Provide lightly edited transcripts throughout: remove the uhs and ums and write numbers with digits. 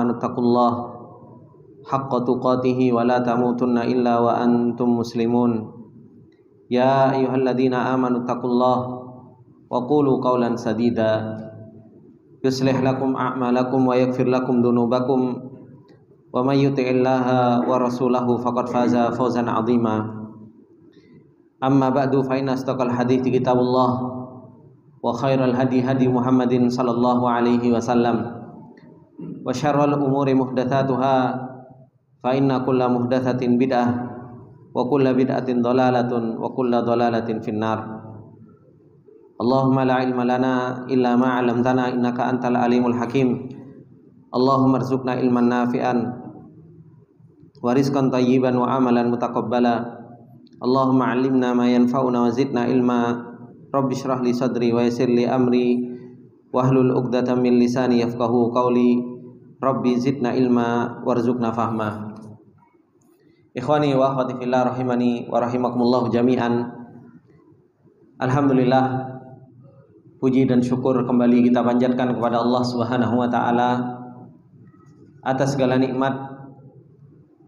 آمنوا اتقوا الله حق تقاته ولا تموتن إلا وأنتم مسلمون يا أيها الذين آمنوا اتقوا الله وقولوا قولا سديدا يصلح لكم أعمالكم ويغفر لكم ذنوبكم ومن يطع الله ورسوله فقد فاز فوزا عظيما أما بعد فإن أصدق الحديث كتاب الله وخير الهدي هدي محمد صلى الله عليه وسلم وشر الأمور محدثاتها فإن كل محدثة بدعة وكل بدعة ضلالة وكل ضلالة في النار اللهم لا علم لنا إلا ما علمتنا إنك أنت العليم الحكيم اللهم ارزقنا علما نافعا ورزقا طيبا وعملا متقبلا اللهم علمنا ما ينفعنا وزدنا علما رب اشرح لي صدري ويسر لي أمري واحلل عقدة من لساني يفقهوا قولي ربي زدنا علما وارزقنا فهما. Ikhwani wa akhwati fillah rahimani wa rahimakumullah jami'an. Alhamdulillah, puji dan syukur kembali kita panjatkan kepada Allah Subhanahu wa taala atas segala nikmat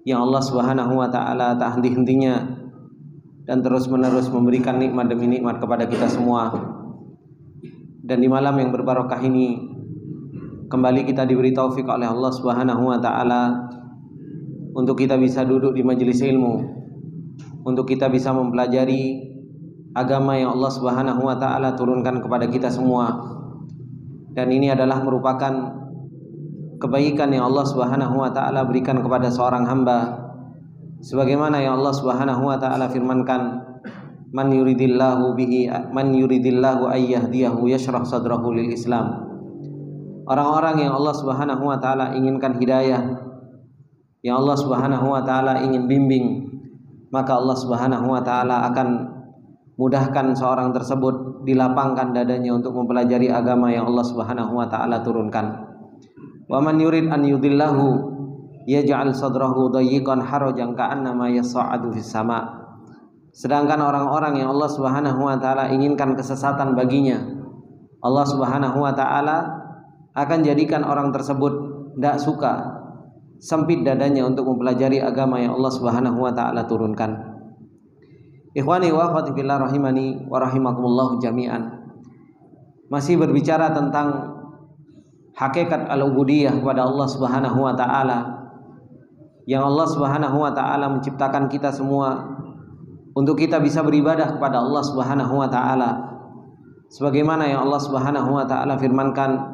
yang Allah Subhanahu wa taala tak henti-hentinya dan terus-menerus memberikan nikmat demi nikmat kepada kita semua. Dan di malam yang berbarokah ini kembali kita diberi taufik oleh Allah Subhanahu wa taala untuk kita bisa duduk di majelis ilmu, untuk kita bisa mempelajari agama yang Allah Subhanahu wa taala turunkan kepada kita semua. Dan ini adalah merupakan kebaikan yang Allah Subhanahu wa taala berikan kepada seorang hamba, sebagaimana yang Allah Subhanahu wa taala firmankan, man yuridillahu ayyahdiyahu yashrah sadrahu lil Islam. Orang-orang yang Allah Subhanahu wa taala inginkan hidayah, yang Allah Subhanahu wa taala ingin bimbing, maka Allah Subhanahu wa taala akan mudahkan seorang tersebut, dilapangkan dadanya untuk mempelajari agama yang Allah Subhanahu wa taala turunkan. Wa man yurid an yudillahu yaj'al sadrahu dayyiqan harajan ka'annama yas'adu fis sama'. Sedangkan orang-orang yang Allah Subhanahu wa taala inginkan kesesatan baginya, Allah Subhanahu wa taala akan jadikan orang tersebut tidak suka, sempit dadanya untuk mempelajari agama yang Allah Subhanahu wa taala turunkan. Ikhwani wa akhwati fillah rahimani wa rahimakumullah jami'an. Masih berbicara tentang hakikat al-ubudiyah kepada Allah Subhanahu wa taala, yang Allah Subhanahu wa taala menciptakan kita semua untuk kita bisa beribadah kepada Allah Subhanahu wa taala. Sebagaimana yang Allah Subhanahu wa taala firmankan,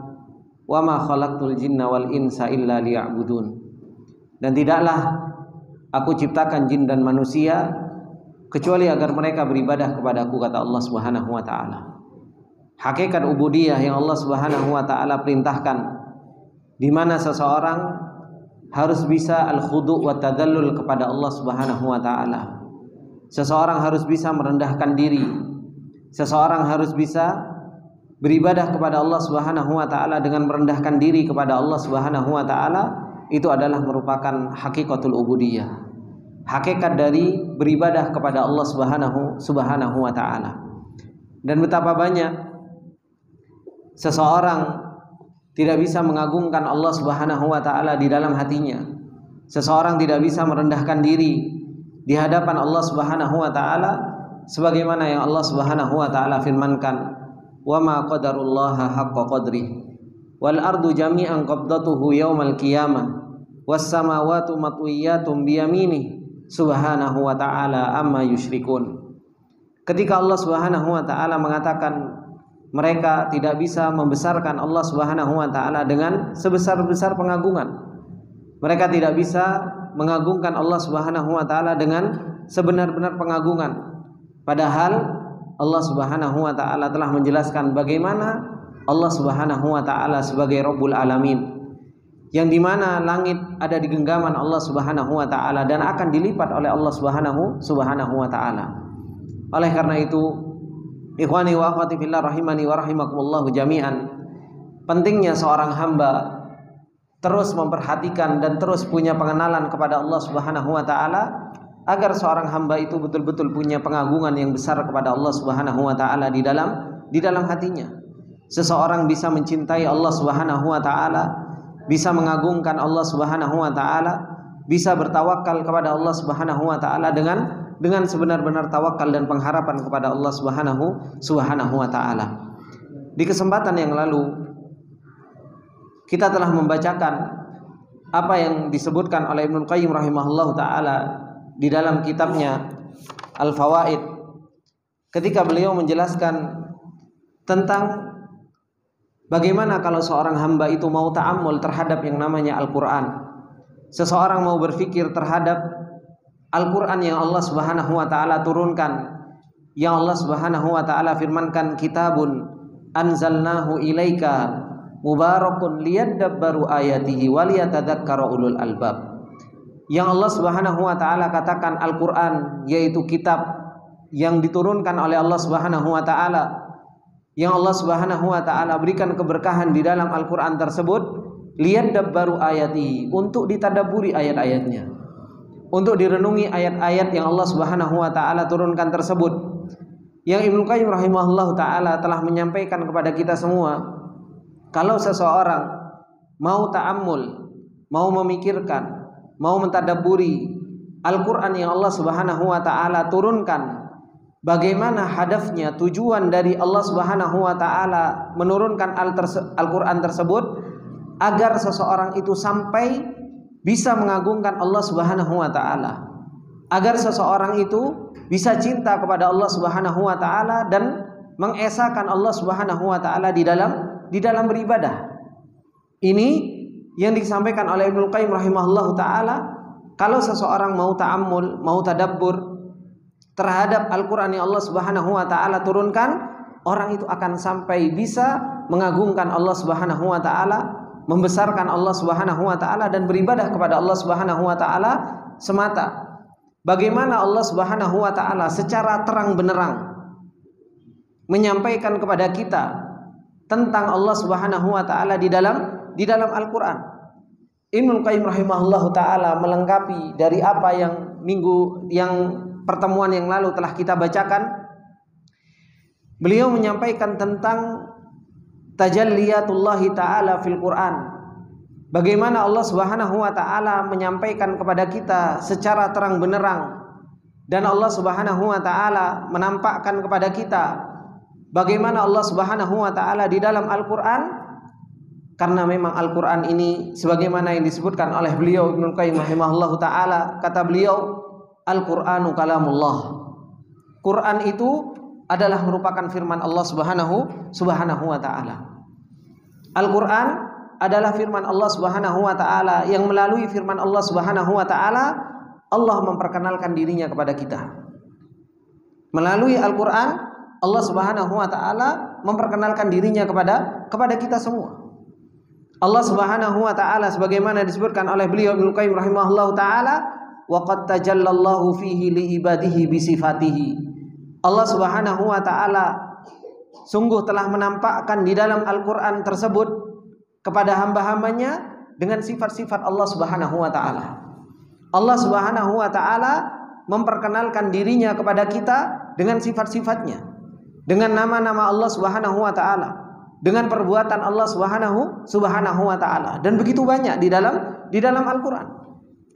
wa ma khalaqtul jinna wal insa illa liya'budun. Dan tidaklah aku ciptakan jin dan manusia kecuali agar mereka beribadah kepadaku, kata Allah Subhanahu wa taala. Hakikat ubudiyah yang Allah Subhanahu wa taala perintahkan, di mana seseorang harus bisa al-khudu' wa tadallul kepada Allah Subhanahu wa taala. Seseorang harus bisa merendahkan diri. Seseorang harus bisa beribadah kepada Allah Subhanahu wa taala dengan merendahkan diri kepada Allah Subhanahu wa taala. Itu adalah merupakan hakikatul ubudiyah, hakikat dari beribadah kepada Allah Subhanahu wa taala. Dan betapa banyak seseorang tidak bisa mengagungkan Allah Subhanahu wa taala di dalam hatinya. Seseorang tidak bisa merendahkan diri di hadapan Allah Subhanahu wa taala, sebagaimana yang Allah Subhanahu wa taala firmankan, wa ma qadarullaha haqqa qadrih wal ardu jami'an qabdatuhu yaumal qiyamah was samawati matwiyatun biyaminih subhanahu wa ta'ala amma yusyrikun. Ketika Allah Subhanahu wa ta'ala mengatakan mereka tidak bisa membesarkan Allah Subhanahu wa ta'ala dengan sebesar-besar pengagungan, mereka tidak bisa mengagungkan Allah Subhanahu wa ta'ala dengan sebenar-benar pengagungan, padahal Allah Subhanahu wa ta'ala telah menjelaskan bagaimana Allah Subhanahu wa ta'ala sebagai Rabbul Alamin, yang dimana langit ada di genggaman Allah Subhanahu wa ta'ala dan akan dilipat oleh Allah Subhanahu wa ta'ala. Oleh karena itu, ikhwani wa akhwati fillah rahimani wa rahimakumullah jami'an, pentingnya seorang hamba terus memperhatikan dan terus punya pengenalan kepada Allah Subhanahu wa ta'ala, agar seorang hamba itu betul-betul punya pengagungan yang besar kepada Allah Subhanahu wa ta'ala di dalam hatinya. Seseorang bisa mencintai Allah Subhanahu wa ta'ala bisa mengagungkan Allah Subhanahu wa taala, bisa bertawakal kepada Allah Subhanahu wa taala dengan sebenar-benar tawakal dan pengharapan kepada Allah Subhanahu wa taala. Di kesempatan yang lalu kita telah membacakan apa yang disebutkan oleh Ibnu Qayyim rahimahullahu taala di dalam kitabnya Al-Fawaid, ketika beliau menjelaskan tentang bagaimana kalau seorang hamba itu mau ta'ammul terhadap yang namanya Al-Quran. Seseorang mau berfikir terhadap Al-Quran yang Allah Subhanahu wa ta'ala turunkan, yang Allah Subhanahu wa ta'ala firmankan, kitabun anzalnahu ilaika mubarakun liyadabbaru ayatihi waliyatadzakkara ulul albab. Yang Allah Subhanahu wa ta'ala katakan Al-Quran yaitu kitab yang diturunkan oleh Allah Subhanahu wa ta'ala, yang Allah Subhanahu wa ta'ala berikan keberkahan di dalam Al-Quran tersebut, liyadabbaru ayatihi, untuk ditadaburi ayat-ayatnya, untuk direnungi ayat-ayat yang Allah Subhanahu wa ta'ala turunkan tersebut. Yang Ibnu Qayyim rahimahullahu ta'ala telah menyampaikan kepada kita semua, kalau seseorang mau ta'ammul, mau memikirkan, mau mentadaburi Al-Quran yang Allah Subhanahu wa ta'ala turunkan, bagaimana hadafnya, tujuan dari Allah Subhanahu wa ta'ala menurunkan Al-Quran tersebut, agar seseorang itu sampai bisa mengagungkan Allah Subhanahu wa ta'ala, agar seseorang itu bisa cinta kepada Allah Subhanahu wa ta'ala dan mengesahkan Allah Subhanahu wa ta'ala di dalam beribadah. Ini yang disampaikan oleh Ibnu Qayyim rahimahullahu ta'ala. Kalau seseorang mau ta'ammul, mau tadabbur terhadap Al-Quran yang Allah Subhanahu wa ta'ala turunkan, orang itu akan sampai bisa mengagungkan Allah Subhanahu wa ta'ala, membesarkan Allah Subhanahu wa ta'ala, dan beribadah kepada Allah Subhanahu wa ta'ala semata. Bagaimana Allah Subhanahu wa ta'ala secara terang benerang menyampaikan kepada kita tentang Allah Subhanahu wa ta'ala di dalam Al-Quran. Ibnu Qayyim rahimahullahu ta'ala melengkapi dari apa yang pertemuan yang lalu telah kita bacakan. Beliau menyampaikan tentang tajalliyatullahi ta'ala fil Quran, bagaimana Allah Subhanahu wa ta'ala menyampaikan kepada kita secara terang benerang, dan Allah Subhanahu wa ta'ala menampakkan kepada kita bagaimana Allah Subhanahu wa ta'ala di dalam Al-Quran. Karena memang Al-Quran ini sebagaimana yang disebutkan oleh beliau Ibnu Qayyim rahimahullahu ta'ala, kata beliau, Al-Qur'anu kalamullah. Quran itu adalah merupakan firman Allah Subhanahu wa ta'ala. Al-Quran adalah firman Allah Subhanahu wa ta'ala, yang melalui firman Allah Subhanahu wa ta'ala Allah memperkenalkan dirinya kepada kita. Melalui Al-Quran Allah Subhanahu wa ta'ala memperkenalkan dirinya kepada kita semua. Allah Subhanahu wa ta'ala sebagaimana disebutkan oleh beliau Ibnu Qayyim rahimahullahu ta'ala, wa qad tajallallahu fihi li ibadihi bi sifatihi. Allah Subhanahu wa ta'ala sungguh telah menampakkan di dalam Al-Quran tersebut kepada hamba-hambanya dengan sifat-sifat Allah Subhanahu wa ta'ala. Allah Subhanahu wa ta'ala memperkenalkan dirinya kepada kita dengan sifat-sifatnya, dengan nama-nama Allah Subhanahu wa ta'ala, dengan perbuatan Allah Subhanahu wa ta'ala, dan begitu banyak di dalam Al-Quran.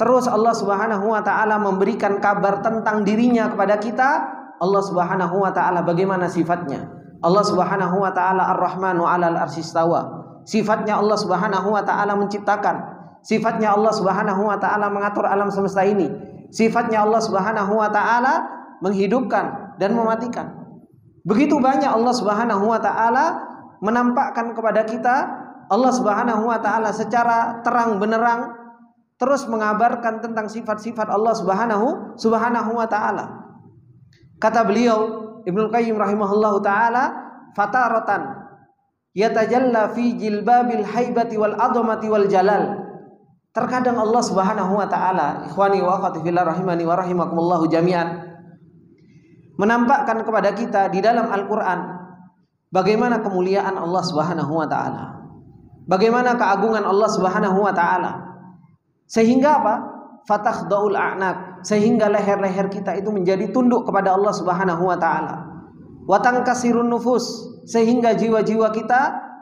Terus Allah Subhanahu wa ta'ala memberikan kabar tentang dirinya kepada kita. Allah Subhanahu wa ta'ala bagaimana sifatnya. Allah Subhanahu wa ta'ala Ar-Rahmanu 'alal arsy istawa. Sifatnya Allah Subhanahu wa ta'ala menciptakan. Sifatnya Allah Subhanahu wa ta'ala mengatur alam semesta ini. Sifatnya Allah Subhanahu wa ta'ala menghidupkan dan mematikan. Begitu banyak Allah Subhanahu wa ta'ala menampakkan kepada kita. Allah Subhanahu wa ta'ala secara terang benerang terus mengabarkan tentang sifat-sifat Allah Subhanahu wa ta'ala. Kata beliau Ibnu Qayyim rahimahullahu ta'ala, fataratan yatajalla fi jilbabil haibati wal azamati wal jalal. Terkadang Allah Subhanahu wa ta'ala, ikhwani wa akhwati fillah rahimani wa rahimakumullahu jami'an, menampakkan kepada kita di dalam Al-Quran bagaimana kemuliaan Allah Subhanahu wa ta'ala, bagaimana keagungan Allah Subhanahu wa ta'ala, sehingga apa? Fatakhda'ul a'naq, sehingga leher-leher kita itu menjadi tunduk kepada Allah Subhanahu wa ta'ala. Wa tankasirun nufus, sehingga jiwa-jiwa kita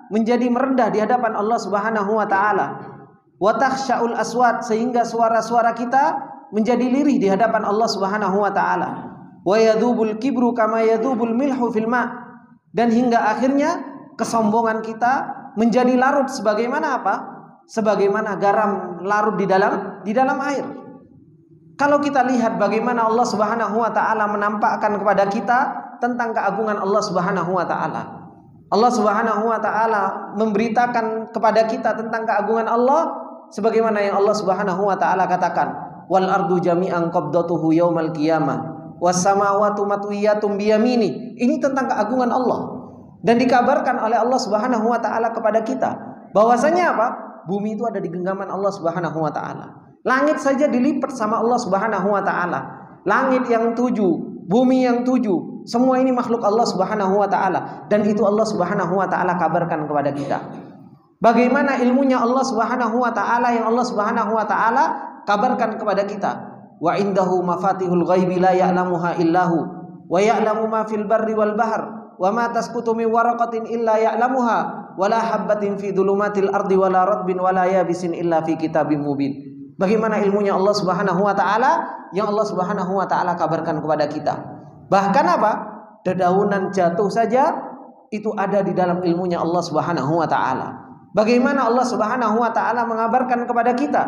menjadi merendah di hadapan Allah Subhanahu wa ta'ala. wa takhsha'ul aswat, sehingga suara-suara kita menjadi lirih di hadapan Allah Subhanahu wa taala. Wa yadhubul kibru kama yadhubul milhu fil ma', dan hingga akhirnya kesombongan kita menjadi larut sebagaimana apa? Sebagaimana garam larut di dalam air. Kalau kita lihat bagaimana Allah Subhanahu wa taala menampakkan kepada kita tentang keagungan Allah Subhanahu wa taala. Allah Subhanahu wa taala memberitakan kepada kita tentang keagungan Allah sebagaimana yang Allah Subhanahu wa taala katakan, wal ardu jami'an qabdatuhu yaumal qiyamah was samawati matwiyatun biyamini. Ini tentang keagungan Allah. Dan dikabarkan oleh Allah Subhanahu wa taala kepada kita bahwasanya apa? Bumi itu ada di genggaman Allah Subhanahu wa taala. Langit saja dilipat sama Allah Subhanahu wa taala. Langit yang 7, bumi yang 7, semua ini makhluk Allah Subhanahu wa taala, dan itu Allah Subhanahu wa taala kabarkan kepada kita. Bagaimana ilmunya Allah Subhanahu wa taala yang Allah Subhanahu wa taala kabarkan kepada kita. Wa indahu mafatihul ghaibi la ya'lamuha illahu wa ya'lamu ma fil barri wal bahr wa ma tasqutu min waraqatin illa ya'lamuha wa la habbatin fi dhulumatil ardi wa la ratbin wa la yabisin illa fi kitabim mubin. Bagaimana ilmunya Allah Subhanahu wa taala yang Allah Subhanahu wa taala kabarkan kepada kita. Bahkan apa? Dedaunan jatuh saja itu ada di dalam ilmunya Allah Subhanahu wa taala. Bagaimana Allah Subhanahu wa taala mengabarkan kepada kita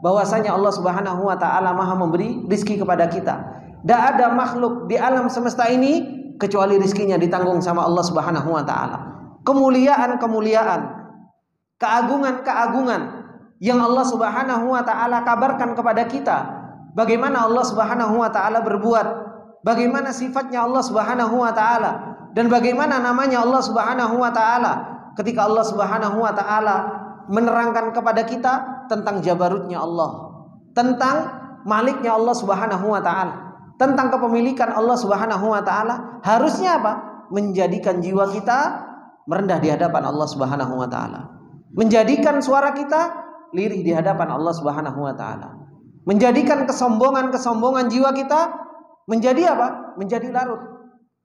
bahwasanya Allah Subhanahu wa taala Maha memberi rizki kepada kita. Tidak ada makhluk di alam semesta ini kecuali rizkinya ditanggung sama Allah Subhanahu wa taala. Kemuliaan-kemuliaan, keagungan-keagungan yang Allah Subhanahu wa taala kabarkan kepada kita. Bagaimana Allah Subhanahu wa taala berbuat, bagaimana sifatnya Allah Subhanahu wa taala, dan bagaimana namanya Allah Subhanahu wa taala. Ketika Allah Subhanahu wa taala menerangkan kepada kita tentang jabarutnya Allah, tentang maliknya Allah Subhanahu wa taala, tentang kepemilikan Allah Subhanahu wa taala, harusnya apa? Menjadikan jiwa kita merendah di hadapan Allah Subhanahu wa taala. Menjadikan suara kita lirih di hadapan Allah Subhanahu wa taala. Menjadikan kesombongan jiwa kita menjadi apa? Menjadi larut.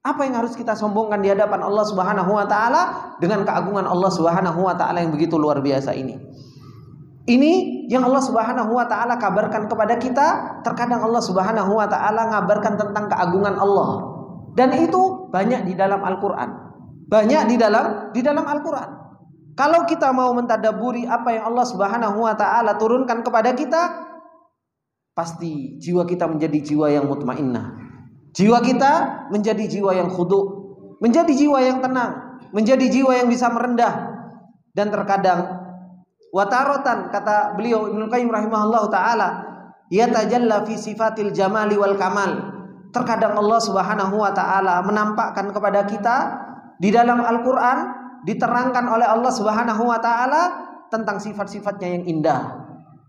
Apa yang harus kita sombongkan di hadapan Allah Subhanahu wa taala dengan keagungan Allah Subhanahu wa taala yang begitu luar biasa ini. Ini yang Allah Subhanahu wa taala kabarkan kepada kita. Terkadang Allah Subhanahu wa taala ngabarkan tentang keagungan Allah. Dan itu banyak di dalam Al-Qur'an. Banyak di dalam Al-Qur'an. Kalau kita mau mentadaburi apa yang Allah Subhanahu wa taala turunkan kepada kita, pasti jiwa kita menjadi jiwa yang mutmainnah. Jiwa kita menjadi jiwa yang khudu', menjadi jiwa yang tenang, menjadi jiwa yang bisa merendah. Dan terkadang watarotan, kata beliau Ibnu Qayyim rahimahullahu taala, yatajalla fi sifatil jamali wal kamal. Terkadang Allah Subhanahu wa taala menampakkan kepada kita di dalam Al-Qur'an, diterangkan oleh Allah Subhanahu wa taala tentang sifat-sifatnya yang indah,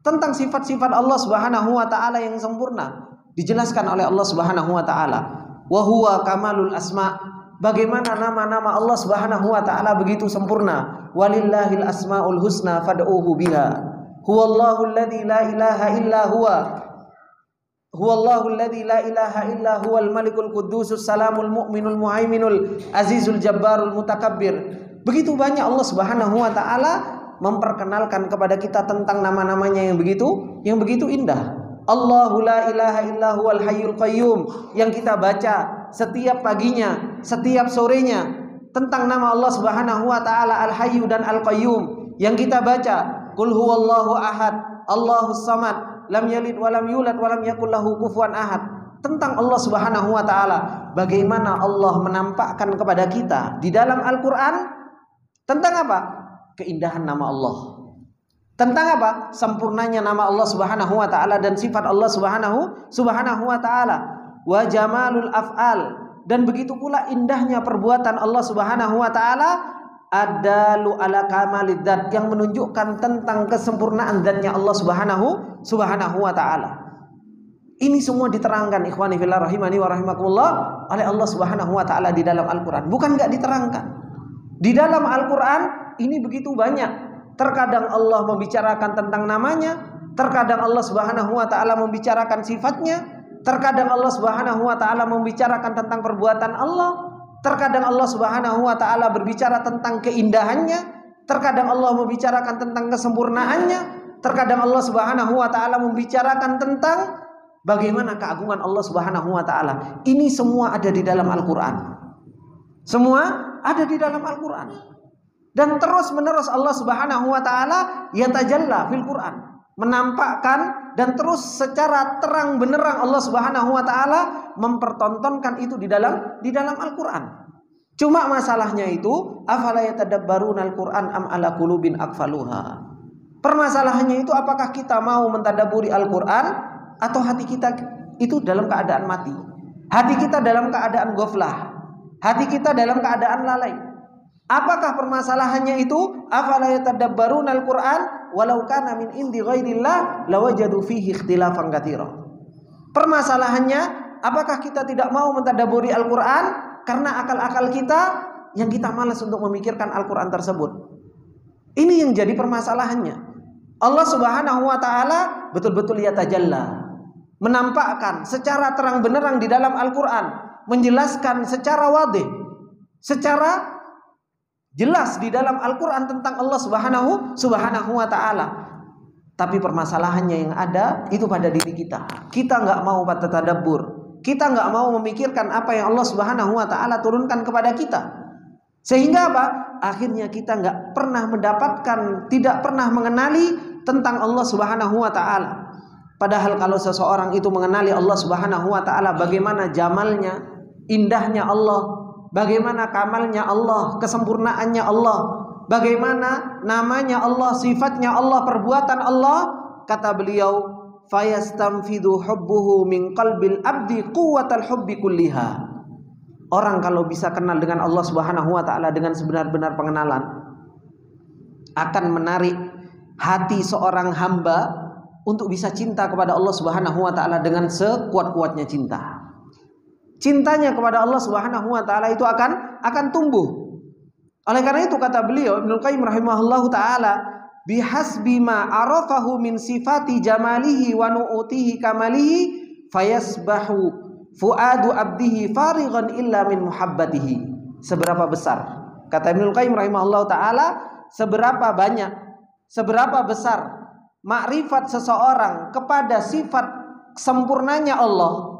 tentang sifat-sifat Allah Subhanahu wa taala yang sempurna, dijelaskan oleh Allah Subhanahu wa taala. Wa huwa kamalul asma. Bagaimana nama-nama Allah Subhanahu wa taala begitu sempurna. Walillahil asmaul husna fad'uhu biha. Huwallahu alladzi la ilaha illa huwa. Huwallahu alladzi la ilaha illa huwal malikul quddusus salamul mu'minul muhaiminul azizul jabbarul mutakabbir. Begitu banyak Allah Subhanahu wa taala memperkenalkan kepada kita tentang nama-namanya yang begitu indah. Allahu la ilaha illa huwal hayyul qayyum, yang kita baca setiap paginya, setiap sorenya, tentang nama Allah Subhanahu wa taala Al-Hayyu dan Al-Qayyum, yang kita baca qul huwallahu ahad, Allahus samad, lam yalid walam yulad walam yakul lahu kufuwan ahad. Tentang Allah Subhanahu wa taala, bagaimana Allah menampakkan kepada kita di dalam Al-Qur'an tentang apa? Keindahan nama Allah. Tentang apa? Sempurnanya nama Allah Subhanahu wa taala dan sifat Allah Subhanahu wa taala. Wa jamalul af'al, dan begitu pula indahnya perbuatan Allah Subhanahu wa taala, adalu ala kamalid dzat, yang menunjukkan tentang kesempurnaan zatnya Allah Subhanahu wa taala. Ini semua diterangkan ikhwani fillah rahimani wa rahimakumullah oleh Allah Subhanahu wa taala di dalam Al-Qur'an. Bukan enggak diterangkan. Di dalam Al-Qur'an ini begitu banyak. Terkadang Allah membicarakan tentang namanya, terkadang Allah Subhanahu wa taala membicarakan sifatnya, terkadang Allah Subhanahu wa taala membicarakan tentang perbuatan Allah, terkadang Allah Subhanahu wa taala berbicara tentang keindahannya, terkadang Allah membicarakan tentang kesempurnaannya, terkadang Allah Subhanahu wa taala membicarakan tentang bagaimana keagungan Allah Subhanahu wa taala. Ini semua ada di dalam Al-Qur'an. Semua ada di dalam Al-Qur'an. Dan terus-menerus Allah Subhanahu wa taala yatajalla fil Qur'an, menampakkan dan terus secara terang benderang Allah Subhanahu wa taala mempertontonkan itu di dalam Al-Qur'an. Cuma masalahnya itu, afala yatadabbaruna al-Qur'an am ala qulubin aqfaluha. Permasalahannya itu, apakah kita mau mentadabburi Al-Qur'an atau hati kita itu dalam keadaan mati. Hati kita dalam keadaan ghaflah. Hati kita dalam keadaan lalai. Apakah permasalahannya itu? Afala yatadabbaruna al-Qur'an walau kana min indi ghairillah lawajadu fihi ikhtilafan katsira. Permasalahannya, apakah kita tidak mau mentadabburi Al-Qur'an karena akal-akal kita yang kita malas untuk memikirkan Al-Qur'an tersebut. Ini yang jadi permasalahannya. Allah Subhanahu wa taala betul-betul yatajalla, menampakkan secara terang benderang di dalam Al-Qur'an, menjelaskan secara wadih, secara jelas di dalam Al-Qur'an tentang Allah Subhanahu wa taala. Tapi permasalahannya yang ada itu pada diri kita. Kita enggak mau bertadabbur. Kita enggak mau memikirkan apa yang Allah Subhanahu wa taala turunkan kepada kita. Sehingga apa? Akhirnya kita enggak pernah mendapatkan, tidak pernah mengenali tentang Allah Subhanahu wa taala. Padahal kalau seseorang itu mengenali Allah Subhanahu wa taala, bagaimana jamalnya, indahnya Allah, bagaimana kamalnya Allah, kesempurnaannya Allah, bagaimana namanya Allah, sifatnya Allah, perbuatan Allah, kata beliau, fayastamfidu hubbuhu min qalbil abdi quwwatal hubbi kulliha. Orang kalau bisa kenal dengan Allah Subhanahu wa taala dengan sebenar-benar pengenalan, akan menarik hati seorang hamba untuk bisa cinta kepada Allah Subhanahu wa taala dengan sekuat-kuatnya cinta. Cintanya kepada Allah Subhanahu wa taala itu akan tumbuh. Oleh karena itu kata beliau Ibnu Qayyim rahimahullahu taala, bihasbi ma arafahu min sifati jamalihi wa nu'utihi kamalihi fayasbahu fuadu abdihi farighan illa min muhabbatihi. Seberapa besar, kata Ibnu Qayyim rahimahullahu taala, seberapa banyak, seberapa besar makrifat seseorang kepada sifat sempurnanya Allah,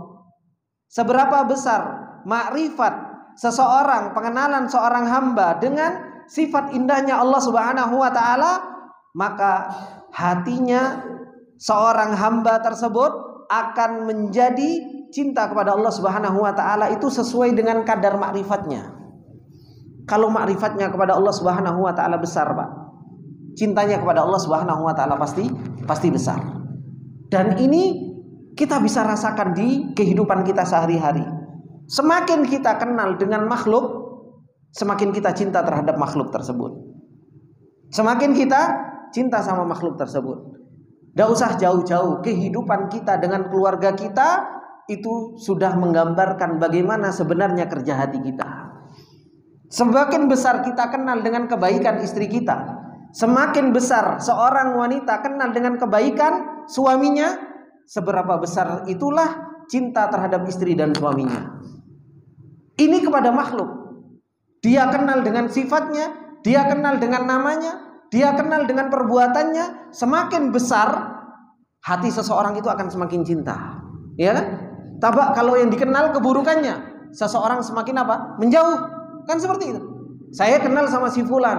seberapa besar makrifat seseorang, pengenalan seorang hamba dengan sifat indahnya Allah Subhanahu wa taala, maka hatinya seorang hamba tersebut akan menjadi cinta kepada Allah Subhanahu wa taala itu sesuai dengan kadar makrifatnya. Kalau makrifatnya kepada Allah Subhanahu wa taala besar, Pak, cintanya kepada Allah Subhanahu wa taala pasti besar. Dan ini kita bisa rasakan di kehidupan kita sehari-hari. Semakin kita kenal dengan makhluk, semakin kita cinta terhadap makhluk tersebut. Semakin kita cinta sama makhluk tersebut. Tidak usah jauh-jauh, kehidupan kita dengan keluarga kita itu sudah menggambarkan bagaimana sebenarnya kerja hati kita. Semakin besar kita kenal dengan kebaikan istri kita, semakin besar seorang wanita kenal dengan kebaikan suaminya, seberapa besar itulah cinta terhadap istri dan suaminya. Ini kepada makhluk. Dia kenal dengan sifatnya, dia kenal dengan namanya, dia kenal dengan perbuatannya. Semakin besar hati seseorang itu akan semakin cinta. Ya kan? Tabak kalau yang dikenal keburukannya, seseorang semakin apa? Menjauh. Kan seperti itu. Saya kenal sama si fulan.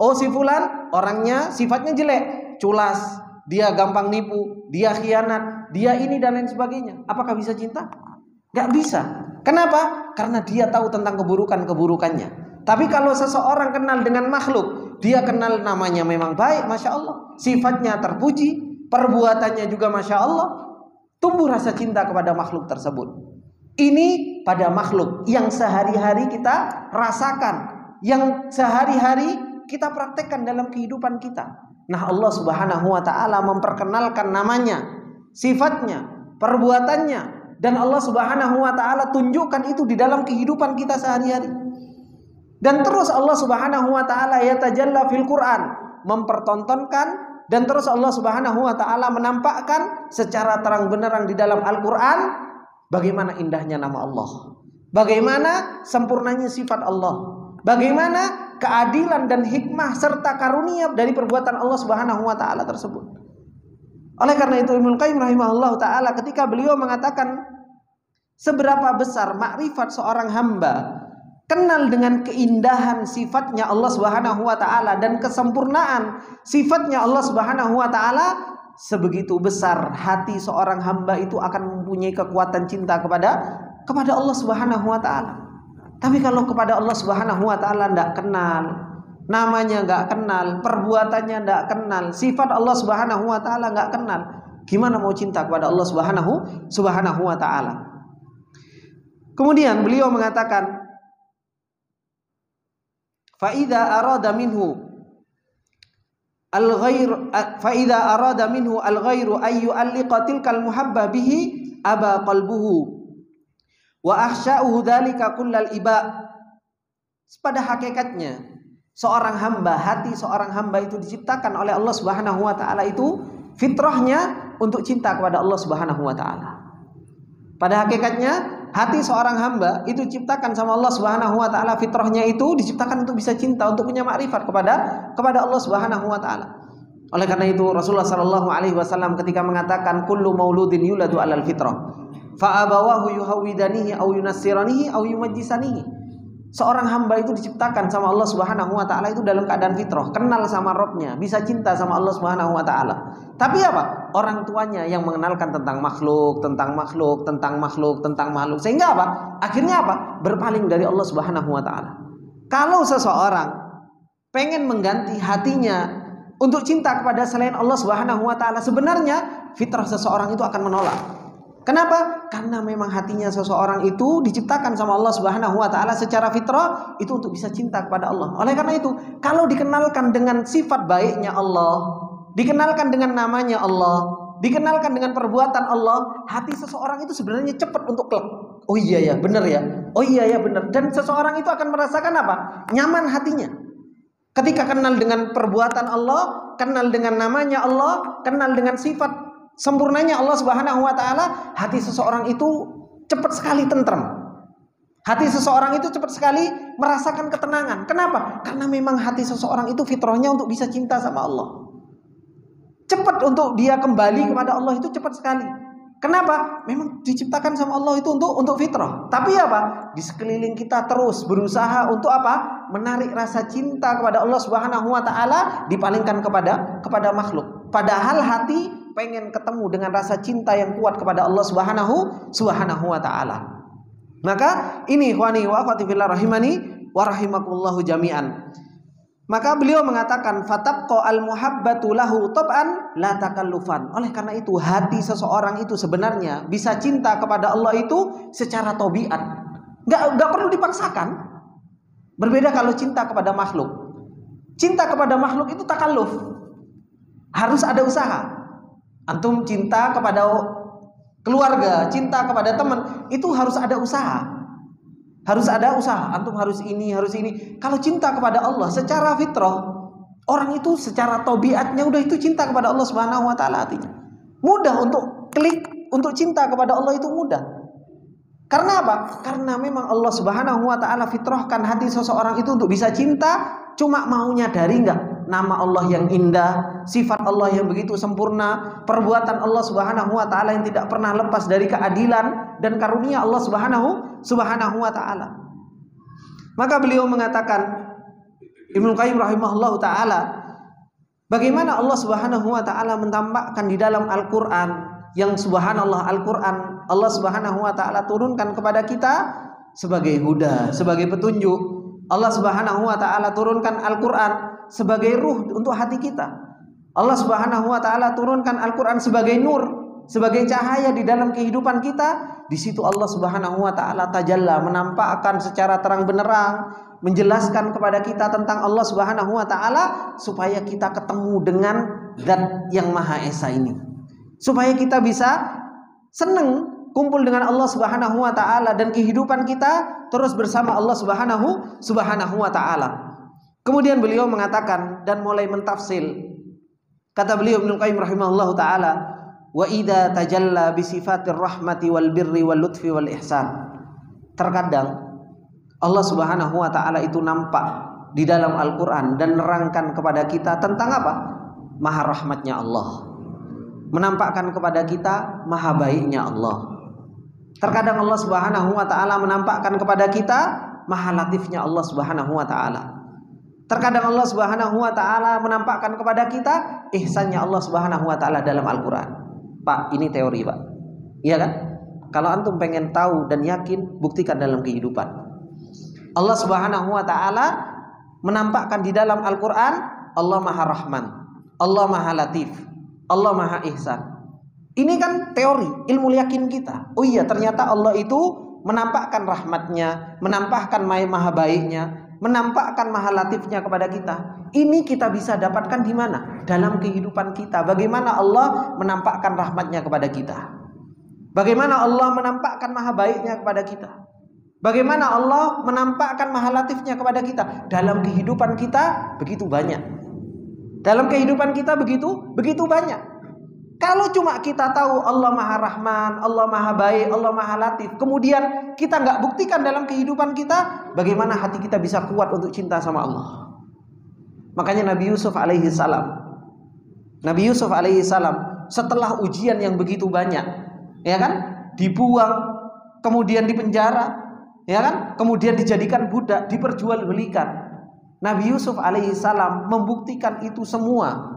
Oh, si fulan orangnya sifatnya jelek, culas, dia gampang nipu, dia khianat, dia ini dan lain sebagainya. Apakah bisa cinta? Gak bisa. Kenapa? Karena dia tahu tentang keburukan-keburukannya. Tapi kalau seseorang kenal dengan makhluk, dia kenal namanya memang baik, Masya Allah, sifatnya terpuji, perbuatannya juga Masya Allah, tumbuh rasa cinta kepada makhluk tersebut. Ini pada makhluk yang sehari-hari kita rasakan, yang sehari-hari kita praktekkan dalam kehidupan kita. Nah, Allah Subhanahu wa taala memperkenalkan namanya, sifatnya, perbuatannya, dan Allah Subhanahu wa taala tunjukkan itu di dalam kehidupan kita sehari-hari. Dan terus Allah Subhanahu wa taala yatajalla fil Qur'an, mempertontonkan, dan terus Allah Subhanahu wa taala menampakkan secara terang benderang di dalam Al-Qur'an bagaimana indahnya nama Allah, bagaimana sempurnanya sifat Allah, bagaimana keadilan dan hikmah serta karunia dari perbuatan Allah Subhanahu wa taala tersebut. Oleh karena itu Ibnu Qayyim rahimahullah taala ketika beliau mengatakan seberapa besar makrifat seorang hamba kenal dengan keindahan sifatnya Allah Subhanahu wa taala dan kesempurnaan sifatnya Allah Subhanahu wa taala, sebegitu besar hati seorang hamba itu akan mempunyai kekuatan cinta kepada Allah Subhanahu wa taala. Tapi kalau kepada Allah Subhanahu wa taala enggak kenal, namanya enggak kenal, perbuatannya enggak kenal, sifat Allah Subhanahu wa taala enggak kenal, gimana mau cinta kepada Allah Subhanahu wa taala? Kemudian beliau mengatakan فإذا أراد منه الغير أن يعلق تلك المحبة به أبى قلبه وأخشاه ذلك كل الإباء. Pada hakikatnya seorang hamba, hati seorang hamba itu diciptakan oleh Allah Subhanahu wa taala itu fitrahnya untuk cinta kepada Allah Subhanahu wa taala. Pada hakikatnya hati seorang hamba itu diciptakan sama Allah Subhanahu wa taala, fitrahnya itu diciptakan untuk bisa cinta, untuk punya makrifat kepada Allah Subhanahu wa taala. Oleh karena itu Rasulullah sallallahu alaihi wasallam ketika mengatakan kullu mauludin yuladu 'alal fitrah fa abawahu yuhawidanihi aw yunassiranihi aw yumajjisanihi. Seorang hamba itu diciptakan sama Allah Subhanahu wa taala itu dalam keadaan fitrah, kenal sama Rabbnya, bisa cinta sama Allah Subhanahu wa taala. Tapi apa? Orang tuanya yang mengenalkan tentang makhluk, sehingga apa? Akhirnya apa? Berpaling dari Allah Subhanahu wa taala. Kalau seseorang pengen mengganti hatinya untuk cinta kepada selain Allah Subhanahu wa taala, sebenarnya fitrah seseorang itu akan menolak. Kenapa? Karena memang hatinya seseorang itu diciptakan sama Allah Subhanahu wa taala secara fitrah itu untuk bisa cinta kepada Allah. Oleh karena itu, kalau dikenalkan dengan sifat baiknya Allah, dikenalkan dengan namanya Allah, dikenalkan dengan perbuatan Allah, hati seseorang itu sebenarnya cepat untuk klek. Oh iya ya, benar ya. Oh iya ya, benar. Dan seseorang itu akan merasakan apa? Nyaman hatinya. Ketika kenal dengan perbuatan Allah, kenal dengan namanya Allah, kenal dengan sifat sempurnanya Allah Subhanahu wa taala, hati seseorang itu cepat sekali tentram. Hati seseorang itu cepat sekali merasakan ketenangan. Kenapa? Karena memang hati seseorang itu fitrahnya untuk bisa cinta sama Allah. Cepat untuk dia kembali kepada Allah itu cepat sekali. Kenapa? Memang diciptakan sama Allah itu untuk fitrah. Tapi apa? Di sekeliling kita terus berusaha untuk apa? Menarik rasa cinta kepada Allah Subhanahu wa taala, dipalingkan kepada makhluk. Padahal hati pengen ketemu dengan rasa cinta yang kuat kepada Allah Subhanahu wa taala. Maka ini ikhwani wa akhwati fillah rahimani wa rahimakumullahu jami'an. Maka beliau mengatakan fatabqa al-muhabbatu lahu tab'an la takallufan. Oleh karena itu hati seseorang itu sebenarnya bisa cinta kepada Allah itu secara tabiat. Enggak perlu dipaksakan. Berbeda kalau cinta kepada makhluk. Cinta kepada makhluk itu takalluf. Harus ada usaha. Antum cinta kepada keluarga, cinta kepada teman, itu harus ada usaha. Harus ada usaha. Antum harus ini. Kalau cinta kepada Allah secara fitrah, orang itu secara tabiatnya udah itu cinta kepada Allah Subhanahu wa taala artinya. Mudah untuk klik untuk cinta kepada Allah itu mudah. Karena apa? Karena memang Allah Subhanahu wa taala fitrahkan hati seseorang itu untuk bisa cinta, cuma maunya dari enggak nama Allah yang indah, sifat Allah yang begitu sempurna, perbuatan Allah Subhanahu wa taala yang tidak pernah lepas dari keadilan dan karunia Allah Subhanahu wa taala. Maka beliau mengatakan, Ibnu Qayyim rahimahullahu taala, bagaimana Allah Subhanahu wa taala menambahkan di dalam Al-Qur'an yang subhanallah Al-Qur'an Allah Subhanahu wa taala turunkan kepada kita sebagai huda, sebagai petunjuk. Allah Subhanahu wa taala turunkan Al-Qur'an sebagai ruh untuk hati kita. Allah Subhanahu wa taala turunkan Al-Qur'an sebagai nur, sebagai cahaya di dalam kehidupan kita. Di situ Allah Subhanahu wa taala tajalla, menampakkan secara terang benderang, menjelaskan kepada kita tentang Allah Subhanahu wa taala supaya kita ketemu dengan Zat yang Maha Esa ini. Supaya kita bisa senang kumpul dengan Allah Subhanahu wa taala dan kehidupan kita terus bersama Allah Subhanahu wa taala. Kemudian beliau mengatakan dan mulai mentafsil. Kata beliau Ibnu Qayyim rahimahullahu taala, wa idza tajalla bi sifatir rahmati wal birri wal lutfi wal ihsan. Terkadang Allah Subhanahu wa taala itu nampak di dalam Al-Qur'an dan nerangkan kepada kita tentang apa? Maha rahmatnya Allah. menampakkan kepada kita maha baiknya Allah. Terkadang Allah Subhanahu wa taala menampakkan kepada kita maha latifnya Allah Subhanahu wa taala. Terkadang Allah Subhanahu wa taala menampakkan kepada kita ihsannya Allah Subhanahu wa taala dalam Al-Qur'an. Pak, ini teori, Pak. Iya kan? Kalau antum pengen tahu dan yakin, buktikan dalam kehidupan. Allah Subhanahu wa taala menampakkan di dalam Al-Qur'an Allah Maha Rahman, Allah Maha Latif, Allah Maha Ihsan. Ini kan teori, ilmu yakin kita. Oh iya, ternyata Allah itu menampakkan rahmatnya, menampakkan maha baiknya, menampakkan maha latifnya kepada kita. Ini kita bisa dapatkan di mana? Dalam kehidupan kita. Bagaimana Allah menampakkan rahmatnya kepada kita? Bagaimana Allah menampakkan maha baiknya kepada kita? Bagaimana Allah menampakkan maha latifnya kepada kita? Dalam kehidupan kita begitu banyak. Dalam kehidupan kita begitu banyak. Kalau cuma kita tahu Allah Maha Rahman, Allah Maha Baik, Allah Maha Latif, kemudian kita nggak buktikan dalam kehidupan kita, bagaimana hati kita bisa kuat untuk cinta sama Allah? Makanya Nabi Yusuf alaihi salam setelah ujian yang begitu banyak, ya kan, dibuang, kemudian dipenjara, ya kan, kemudian dijadikan budak, diperjualbelikan. Nabi Yusuf alaihi salam membuktikan itu semua,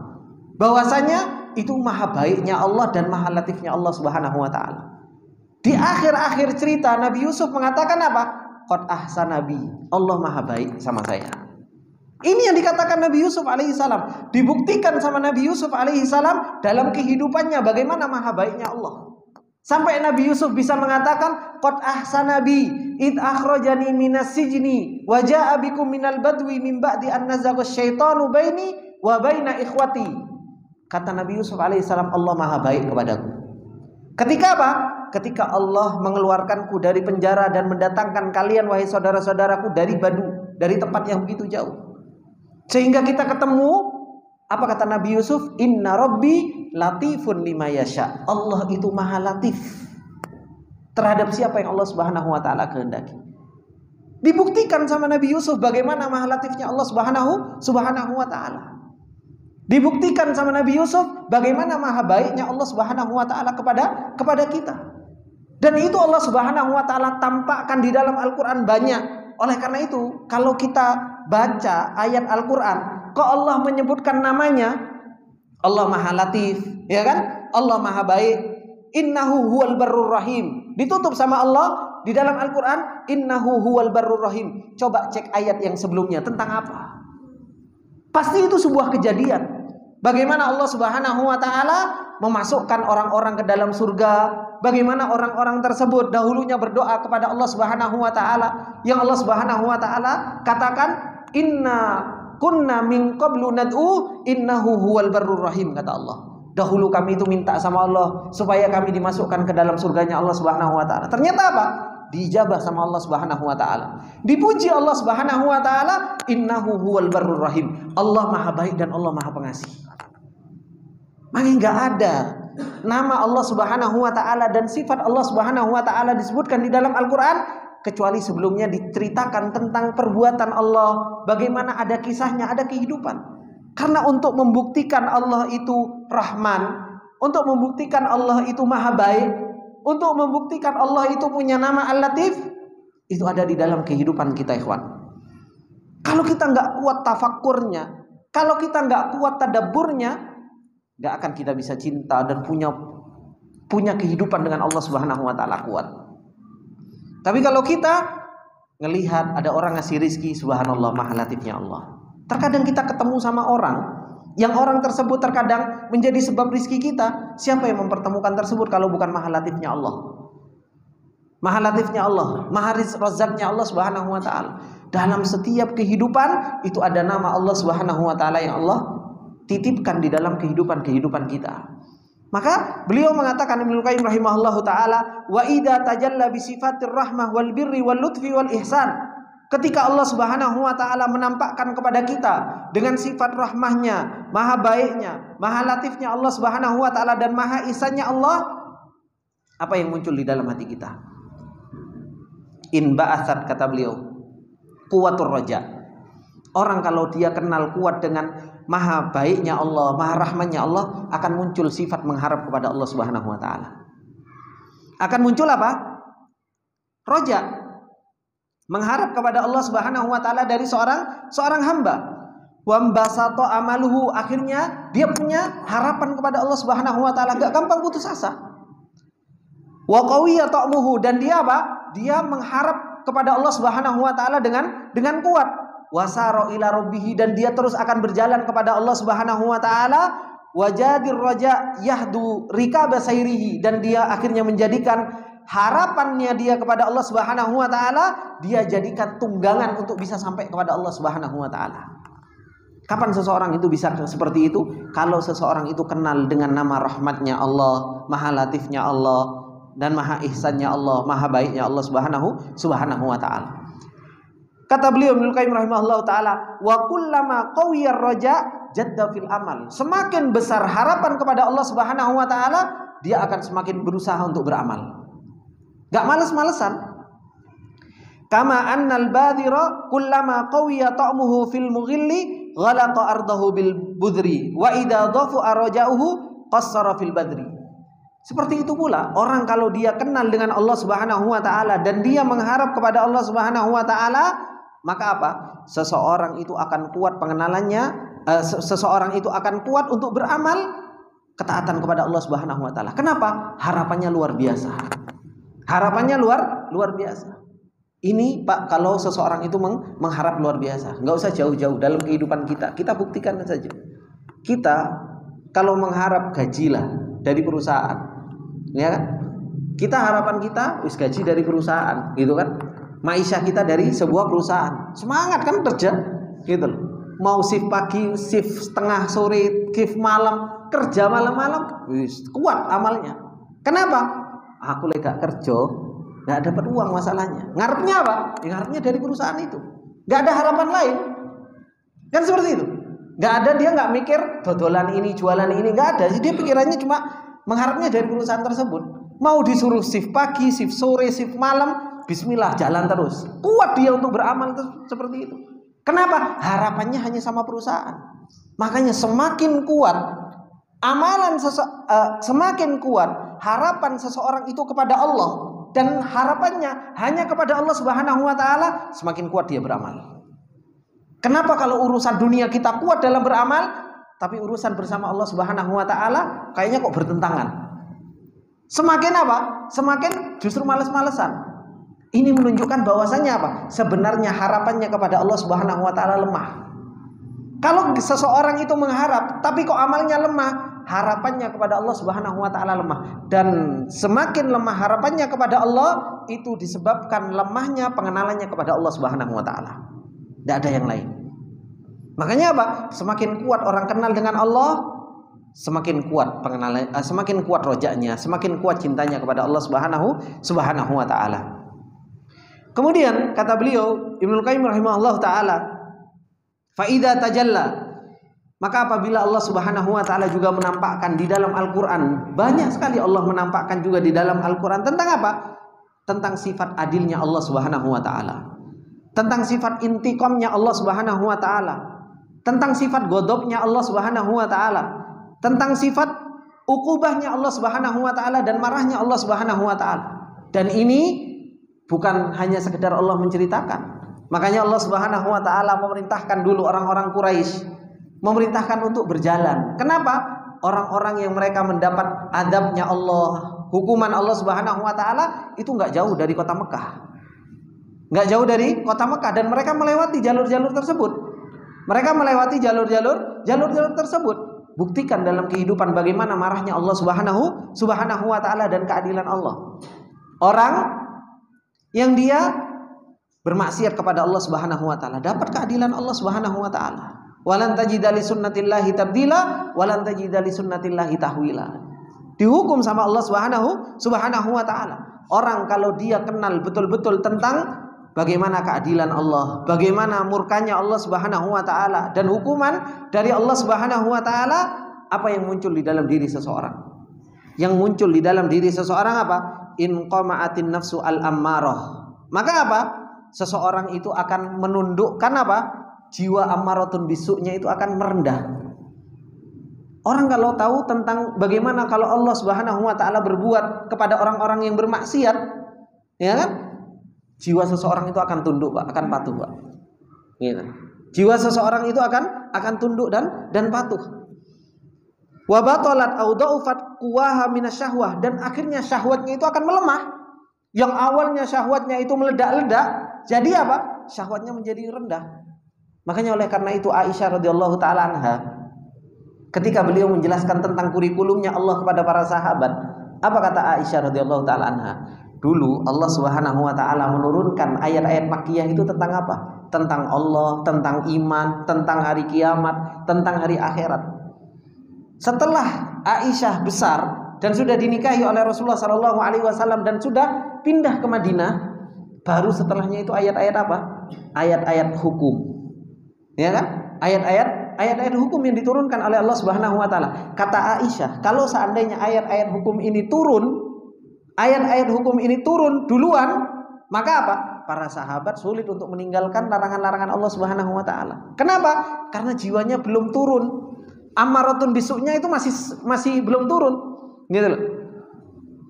bahwasanya itu maha baiknya Allah dan maha latifnya Allah Subhanahu wa taala. Di akhir-akhir cerita Nabi Yusuf mengatakan apa? Qad ahsana bi, Allah maha baik sama saya. Ini yang dikatakan Nabi Yusuf alaihi salam, dibuktikan sama Nabi Yusuf alaihi salam dalam kehidupannya bagaimana maha baiknya Allah. Sampai Nabi Yusuf bisa mengatakan qad ahsana bi id akhrajani minas sijni wa jaa bikum minal badwi min ba'di an nazagha syaitanu baini wa baina ikhwati. Kata Nabi Yusuf alaihissalam, Allah maha baik kepadaku. Ketika apa? Ketika Allah mengeluarkanku dari penjara dan mendatangkan kalian wahai saudara-saudaraku dari Badu, dari tempat yang begitu jauh. Sehingga kita ketemu, apa kata Nabi Yusuf? Inna Rabbi latifun lima yasha. Allah itu maha latif terhadap siapa yang Allah Subhanahu wa taala kehendaki. Dibuktikan sama Nabi Yusuf bagaimana maha latifnya Allah Subhanahu wa taala. Dibuktikan sama Nabi Yusuf bagaimana maha baiknya Allah Subhanahu wa taala kepada kita. Dan itu Allah Subhanahu wa taala tampakkan di dalam Al-Qur'an banyak. Oleh karena itu, kalau kita baca ayat Al-Qur'an, kok Allah menyebutkan namanya Allah Maha Latif, ya kan? Allah Maha Baik. Innahu huwal barrur rahim. Ditutup sama Allah di dalam Al-Qur'an, innahu huwal barrur rahim. Coba cek ayat yang sebelumnya tentang apa? Pasti itu sebuah kejadian. Bagaimana Allah Subhanahu wa taala memasukkan orang-orang ke dalam surga, bagaimana orang-orang tersebut dahulunya berdoa kepada Allah Subhanahu wa taala, yang Allah Subhanahu wa taala katakan inna kunna min qablu nad'u innahu huwal barrur rahim, kata Allah. Dahulu kami itu minta sama Allah supaya kami dimasukkan ke dalam surganya Allah Subhanahu wa taala. Ternyata apa? Dijabah sama Allah Subhanahu wa taala. Dipuji Allah Subhanahu wa taala, innahu huwal barrur rahim. Allah maha baik dan Allah maha pengasih. Makanya enggak ada nama Allah Subhanahu wa taala dan sifat Allah Subhanahu wa taala disebutkan di dalam Al-Qur'an kecuali sebelumnya diceritakan tentang perbuatan Allah, bagaimana ada kisahnya, ada kehidupan. Karena untuk membuktikan Allah itu Rahman, untuk membuktikan Allah itu maha baik, untuk membuktikan Allah itu punya nama Al-Latif, itu ada di dalam kehidupan kita, ikhwan. Kalau kita nggak kuat tafakkurnya, kalau kita nggak kuat tadabburnya, nggak akan kita bisa cinta dan punya kehidupan dengan Allah Subhanahu wa taala kuat. Tapi kalau kita ngelihat ada orang ngasih rizki, subhanallah maha latifnya Allah. Terkadang kita ketemu sama orang yang orang tersebut terkadang menjadi sebab rizki kita. Siapa yang mempertemukan tersebut kalau bukan maha latifnya Allah? Maha latifnya Allah, maha razaknya Allah Subhanahu wa taala. Dalam setiap kehidupan itu ada nama Allah Subhanahu wa taala yang Allah titipkan di dalam kehidupan kita. Maka beliau mengatakan, Ibnu Qayyim rahimahullahu taala, wa idza tajalla bi sifatir rahmah wal birri wal lutfi wal ihsan. Ketika Allah Subhanahu wa taala menampakkan kepada kita dengan sifat rahmahnya, maha baiknya, maha latifnya Allah Subhanahu wa taala dan maha ihsannya Allah, apa yang muncul di dalam hati kita? In ba'atsat, kata beliau, quwwatur raja. Orang kalau dia kenal kuat dengan maha baiknya Allah, maha rahmannya Allah, akan muncul sifat mengharap kepada Allah Subhanahu wa taala. Akan muncul apa? Roja, mengharap kepada Allah Subhanahu wa taala dari seorang hamba. Wa basato amaluhu, akhirnya dia punya harapan kepada Allah Subhanahu wa taala, enggak gampang putus asa. Wa qawiya ta'muhu, dan dia apa? Dia mengharap kepada Allah Subhanahu wa taala dengan kuat. Wasaro ila rabbih, dan dia terus akan berjalan kepada Allah Subhanahu wa taala. Wajadir raja yahdu rikaba sairihi, dan dia akhirnya menjadikan harapannya dia kepada Allah Subhanahu wa taala, dia jadikan tunggangan untuk bisa sampai kepada Allah Subhanahu wa taala. Kapan seseorang itu bisa seperti itu? Kalau seseorang itu kenal dengan nama rahmatnya Allah, maha latifnya Allah, dan maha ihsannya Allah, maha baiknya Allah Subhanahu wa taala. Kata beliau Ibnu Qayyim rahimahullah taala, wa kullama qawiyar raja jadda fil amal. Semakin besar harapan kepada Allah Subhanahu wa taala, dia akan semakin berusaha untuk beramal. Gak males-malesan. Kama annal badira kullama qawiya ta'muhu fil mughilli ghalaqa ardahu bil budri wa idza dhafu arja'uhu qassara fil badri. Seperti itu pula orang kalau dia kenal dengan Allah Subhanahu wa taala dan dia mengharap kepada Allah Subhanahu wa taala, maka apa? Seseorang itu akan kuat pengenalannya, seseorang itu akan kuat untuk beramal ketaatan kepada Allah Subhanahu wa taala. Kenapa? Harapannya luar biasa. Harapannya luar biasa. Ini Pak, kalau seseorang itu mengharap luar biasa, nggak usah jauh-jauh dalam kehidupan kita. Kita buktikan saja. Kita kalau mengharap gajilah dari perusahaan, ya kan? Kita harapan kita wis gaji dari perusahaan, gitu kan? Maisha kita dari sebuah perusahaan. Semangat kan kerja, gitu loh. Mau shift pagi, shift setengah sore, shift malam, kerja malam-malam, wis kuat amalnya. Kenapa? Aku lagi gak kerja, gak dapat uang masalahnya. Ngarepnya apa? Ya, ngarepnya dari perusahaan itu. Gak ada harapan lain. Kan seperti itu. Gak ada, dia gak mikir dodolan ini, jualan ini, gak ada. Dia pikirannya cuma mengharapnya dari perusahaan tersebut. Mau disuruh shift pagi, shift sore, shift malam, bismillah, jalan terus. Kuat dia untuk beramal seperti itu. Kenapa? Harapannya hanya sama perusahaan. Makanya semakin kuat amalan semakin kuat harapan seseorang itu kepada Allah dan harapannya hanya kepada Allah Subhanahu wa taala, semakin kuat dia beramal. Kenapa kalau urusan dunia kita kuat dalam beramal, tapi urusan bersama Allah Subhanahu wa taala kayaknya kok bertentangan? Semakin apa? Semakin justru males-malesan. Ini menunjukkan bahwasannya apa? Sebenarnya harapannya kepada Allah Subhanahu wa taala lemah. Kalau seseorang itu mengharap tapi kok amalnya lemah, harapannya kepada Allah Subhanahu wa taala lemah. Dan semakin lemah harapannya kepada Allah, itu disebabkan lemahnya pengenalannya kepada Allah Subhanahu wa taala. Tidak ada yang lain. Makanya apa? Semakin kuat orang kenal dengan Allah, semakin kuat pengenalan, semakin kuat rojaknya, semakin kuat cintanya kepada Allah Subhanahu wa taala. Kemudian kata beliau Ibnu Qayyim rahimahullah taala, fa idza tajalla, maka apabila Allah Subhanahu wa taala juga menampakkan di dalam Al-Qur'an, banyak sekali Allah menampakkan juga di dalam Al-Qur'an tentang apa? Tentang sifat adilnya Allah Subhanahu wa taala. Tentang sifat intiqamnya Allah Subhanahu wa taala. Tentang sifat godobnya Allah Subhanahu wa taala. Tentang sifat ukubahnya Allah Subhanahu wa taala dan marahnya Allah Subhanahu wa taala. Dan ini bukan hanya sekedar Allah menceritakan. Makanya Allah Subhanahu wa taala memerintahkan dulu orang-orang Quraisy, memerintahkan untuk berjalan. Kenapa? Orang-orang yang mereka mendapat adabnya Allah, hukuman Allah Subhanahu wa taala itu enggak jauh dari kota Mekah. Enggak jauh dari kota Mekah dan mereka melewati jalur-jalur tersebut. Mereka melewati jalur-jalur tersebut. Buktikan dalam kehidupan bagaimana marahnya Allah Subhanahu wa taala dan keadilan Allah. Orang yang dia bermaksiat kepada Allah Subhanahu wa taala dapat keadilan Allah Subhanahu wa taala. Walan tajida li sunnatillahi tabdila walan tajida li sunnatillahi tahwila. Dihukum sama Allah Subhanahu wa taala. Orang kalau dia kenal betul-betul tentang bagaimana keadilan Allah, bagaimana murkanya Allah Subhanahu wa taala dan hukuman dari Allah Subhanahu wa taala, apa yang muncul di dalam diri seseorang? Yang muncul di dalam diri seseorang apa? In qama'atin nafsu al-ammarah. Maka apa? Seseorang itu akan menundukkan apa? Jiwa ammaratun bisuknya itu akan merendah. Orang kalau tahu tentang bagaimana kalau Allah Subhanahu wa taala berbuat kepada orang-orang yang bermaksiat, ya kan? Jiwa seseorang itu akan tunduk, Pak, akan patuh, Pak. Gitu. Jiwa seseorang itu akan tunduk dan patuh. Wa batalat au dha'ufat quwaha minasyahwah, dan akhirnya syahwatnya itu akan melemah. Yang awalnya syahwatnya itu meledak-ledak, jadi apa? Syahwatnya menjadi rendah. Makanya oleh karena itu Aisyah radhiyallahu taala anha, ketika beliau menjelaskan tentang kurikulumnya Allah kepada para sahabat, apa kata Aisyah radhiyallahu taala anha? Dulu Allah Subhanahu wa taala menurunkan ayat-ayat makkiyah itu tentang apa? Tentang Allah, tentang iman, tentang hari kiamat, tentang hari akhirat. Setelah Aisyah besar dan sudah dinikahi oleh Rasulullah sallallahu alaihi wasallam dan sudah pindah ke Madinah, baru setelahnya itu ayat-ayat apa? Ayat-ayat hukum. Ya kan? Ayat-ayat hukum yang diturunkan oleh Allah Subhanahu wa taala. Kata Aisyah, kalau seandainya ayat-ayat hukum ini turun, ayat-ayat hukum ini turun duluan, maka apa? Para sahabat sulit untuk meninggalkan larangan-larangan Allah Subhanahu wa taala. Kenapa? Karena jiwanya belum turun. Amaratun bisuknya itu masih belum turun. Gitu loh.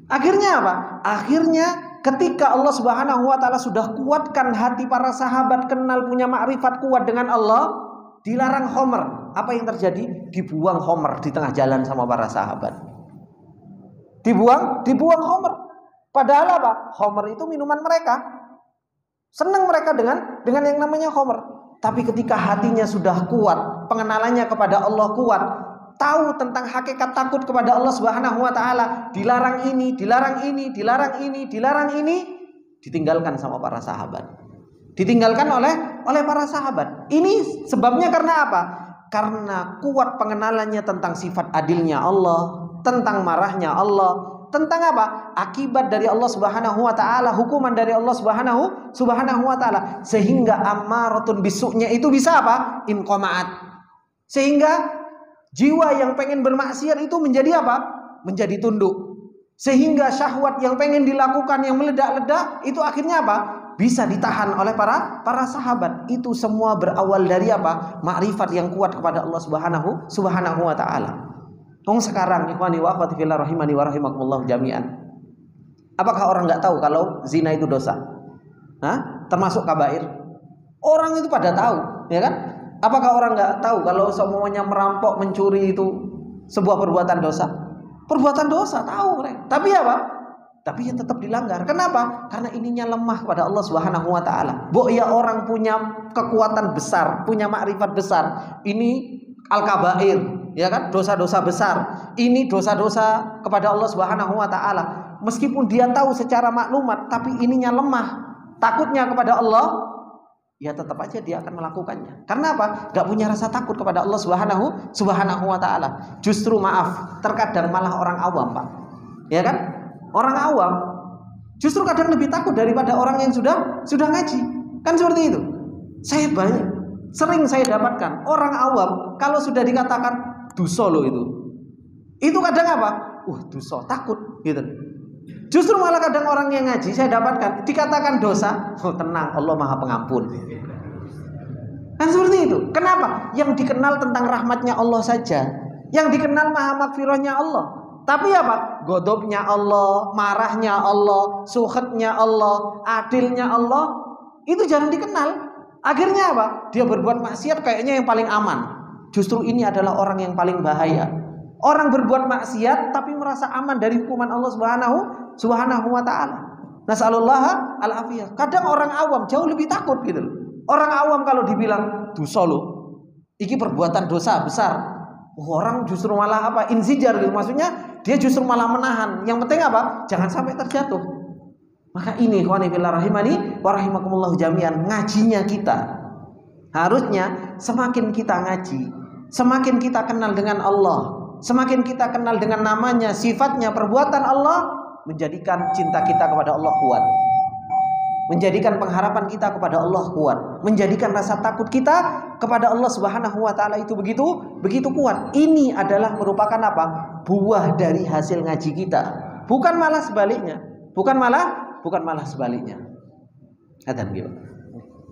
Akhirnya apa? Akhirnya ketika Allah Subhanahu wa taala sudah kuatkan hati para sahabat, kenal punya makrifat kuat dengan Allah, dilarang khamr. Apa yang terjadi? Dibuang khamr di tengah jalan sama para sahabat. Dibuang khamr. Padahal apa? Khamr itu minuman mereka. Senang mereka dengan yang namanya khamr. Tapi ketika hatinya sudah kuat, pengenalannya kepada Allah kuat, tahu tentang hakikat takut kepada Allah Subhanahu wa taala, dilarang ini, dilarang ini, dilarang ini, dilarang ini, ditinggalkan sama para sahabat. Ditinggalkan oleh para sahabat. Ini sebabnya karena apa? Karena kuat pengenalannya tentang sifat adilnya Allah, tentang marahnya Allah, tentang apa? Akibat dari Allah Subhanahu wa taala, hukuman dari Allah Subhanahu wa taala, sehingga ammaratun bisuknya itu bisa apa? Inqamaat. Sehingga jiwa yang pengen bermaksiat itu menjadi apa? Menjadi tunduk. Sehingga syahwat yang pengen dilakukan yang meledak-ledak itu akhirnya apa? Bisa ditahan oleh para sahabat. Itu semua berawal dari apa? Makrifat yang kuat kepada Allah Subhanahu wa taala. Sekarang ikhwani wa akhwati fillah rahimani wa rahimakumullah jami'an. Apakah orang enggak tahu kalau zina itu dosa? Termasuk kabair. Orang itu pada tahu, ya kan? Apakah orang enggak tahu kalau semuanya merampok, mencuri itu sebuah perbuatan dosa? Perbuatan dosa, tahu mereka. Tapi apa? Tapi ya tetap dilanggar. Kenapa? Karena ininya lemah kepada Allah Subhanahu wa taala. Ya orang punya kekuatan besar, punya makrifat besar. Ini al-kabair, ya kan? Dosa-dosa besar. Ini dosa-dosa kepada Allah Subhanahu wa taala. Meskipun dia tahu secara maklumat, tapi ininya lemah, takutnya kepada Allah, ya tetap aja dia akan melakukannya. Karena apa? Gak punya rasa takut kepada Allah Subhanahu wa taala. Justru maaf, terkadang malah orang awam, Pak. Ya kan? Orang awam justru kadang lebih takut daripada orang yang sudah ngaji. Kan seperti itu. Sering saya dapatkan orang awam kalau sudah dikatakan dosa lo itu kadang apa? Dosa, takut gitu. Justru malah kadang orang yang ngaji saya dapatkan dikatakan dosa, tenang, Allah Maha Pengampun. Kan seperti itu. Kenapa? Yang dikenal tentang rahmatnya Allah saja, yang dikenal Maha Magfirahnya Allah. Tapi apa? Godobnya Allah, marahnya Allah, suhutnya Allah, adilnya Allah, itu jarang dikenal. Akhirnya apa? Dia berbuat maksiat kayaknya yang paling aman. Justru ini adalah orang yang paling bahaya. Orang berbuat maksiat tapi merasa aman dari hukuman Allah Subhanahu wa taala. Nasallallahu al-afiyah. Kadang orang awam jauh lebih takut gitu loh. Orang awam kalau dibilang dosa lo, iki perbuatan dosa besar, orang justru malah apa? Insijar gitu. Maksudnya dia justru malah menahan. Yang penting apa? Jangan sampai terjatuh. Maka ini ikhwani fillah rahimani wa rahimakumullah jami'an, ngajinya kita. Harusnya semakin kita ngaji, semakin kita kenal dengan Allah, semakin kita kenal dengan namanya, sifatnya, perbuatan Allah, menjadikan cinta kita kepada Allah kuat, menjadikan pengharapan kita kepada Allah kuat, menjadikan rasa takut kita kepada Allah Subhanahu wa taala itu begitu kuat. Ini adalah merupakan apa? Buah dari hasil ngaji kita. Bukan malah sebaliknya. Bukan malah sebaliknya. Adzan gitu.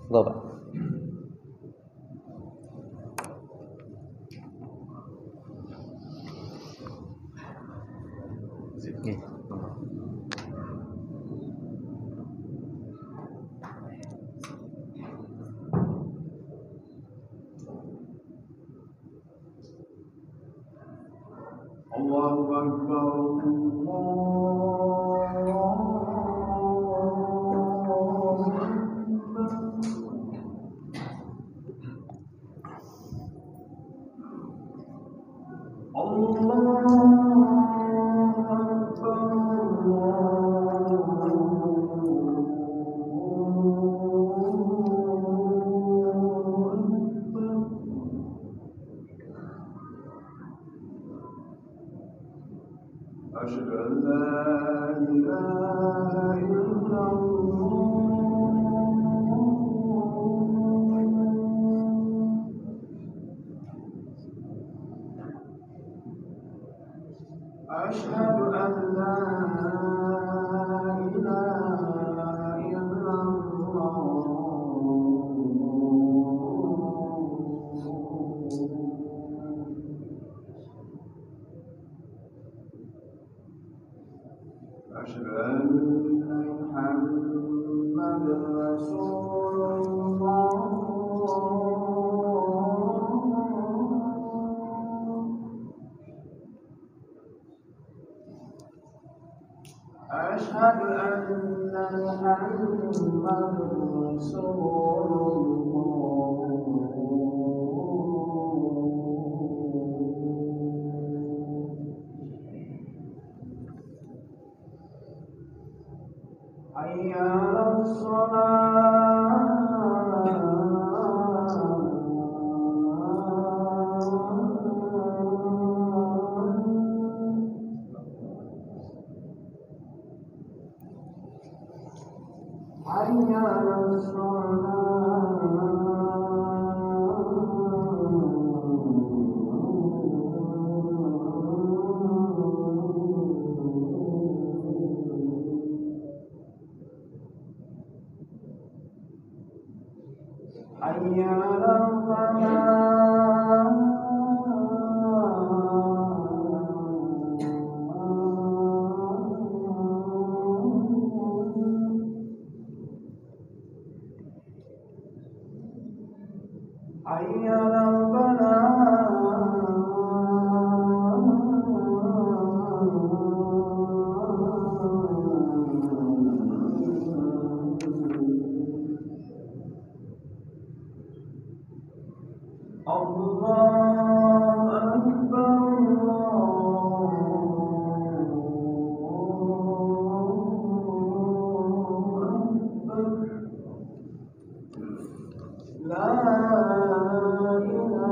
Pak. Okay. Allahu Akbar, أشهد أن لا إله إلا الله أشهد أن لا إله إلا أشهد أن محمدا رسول الله أشهد أن محمدا رسول حي على حي على حي على حي على الله أكبر لا إله إلا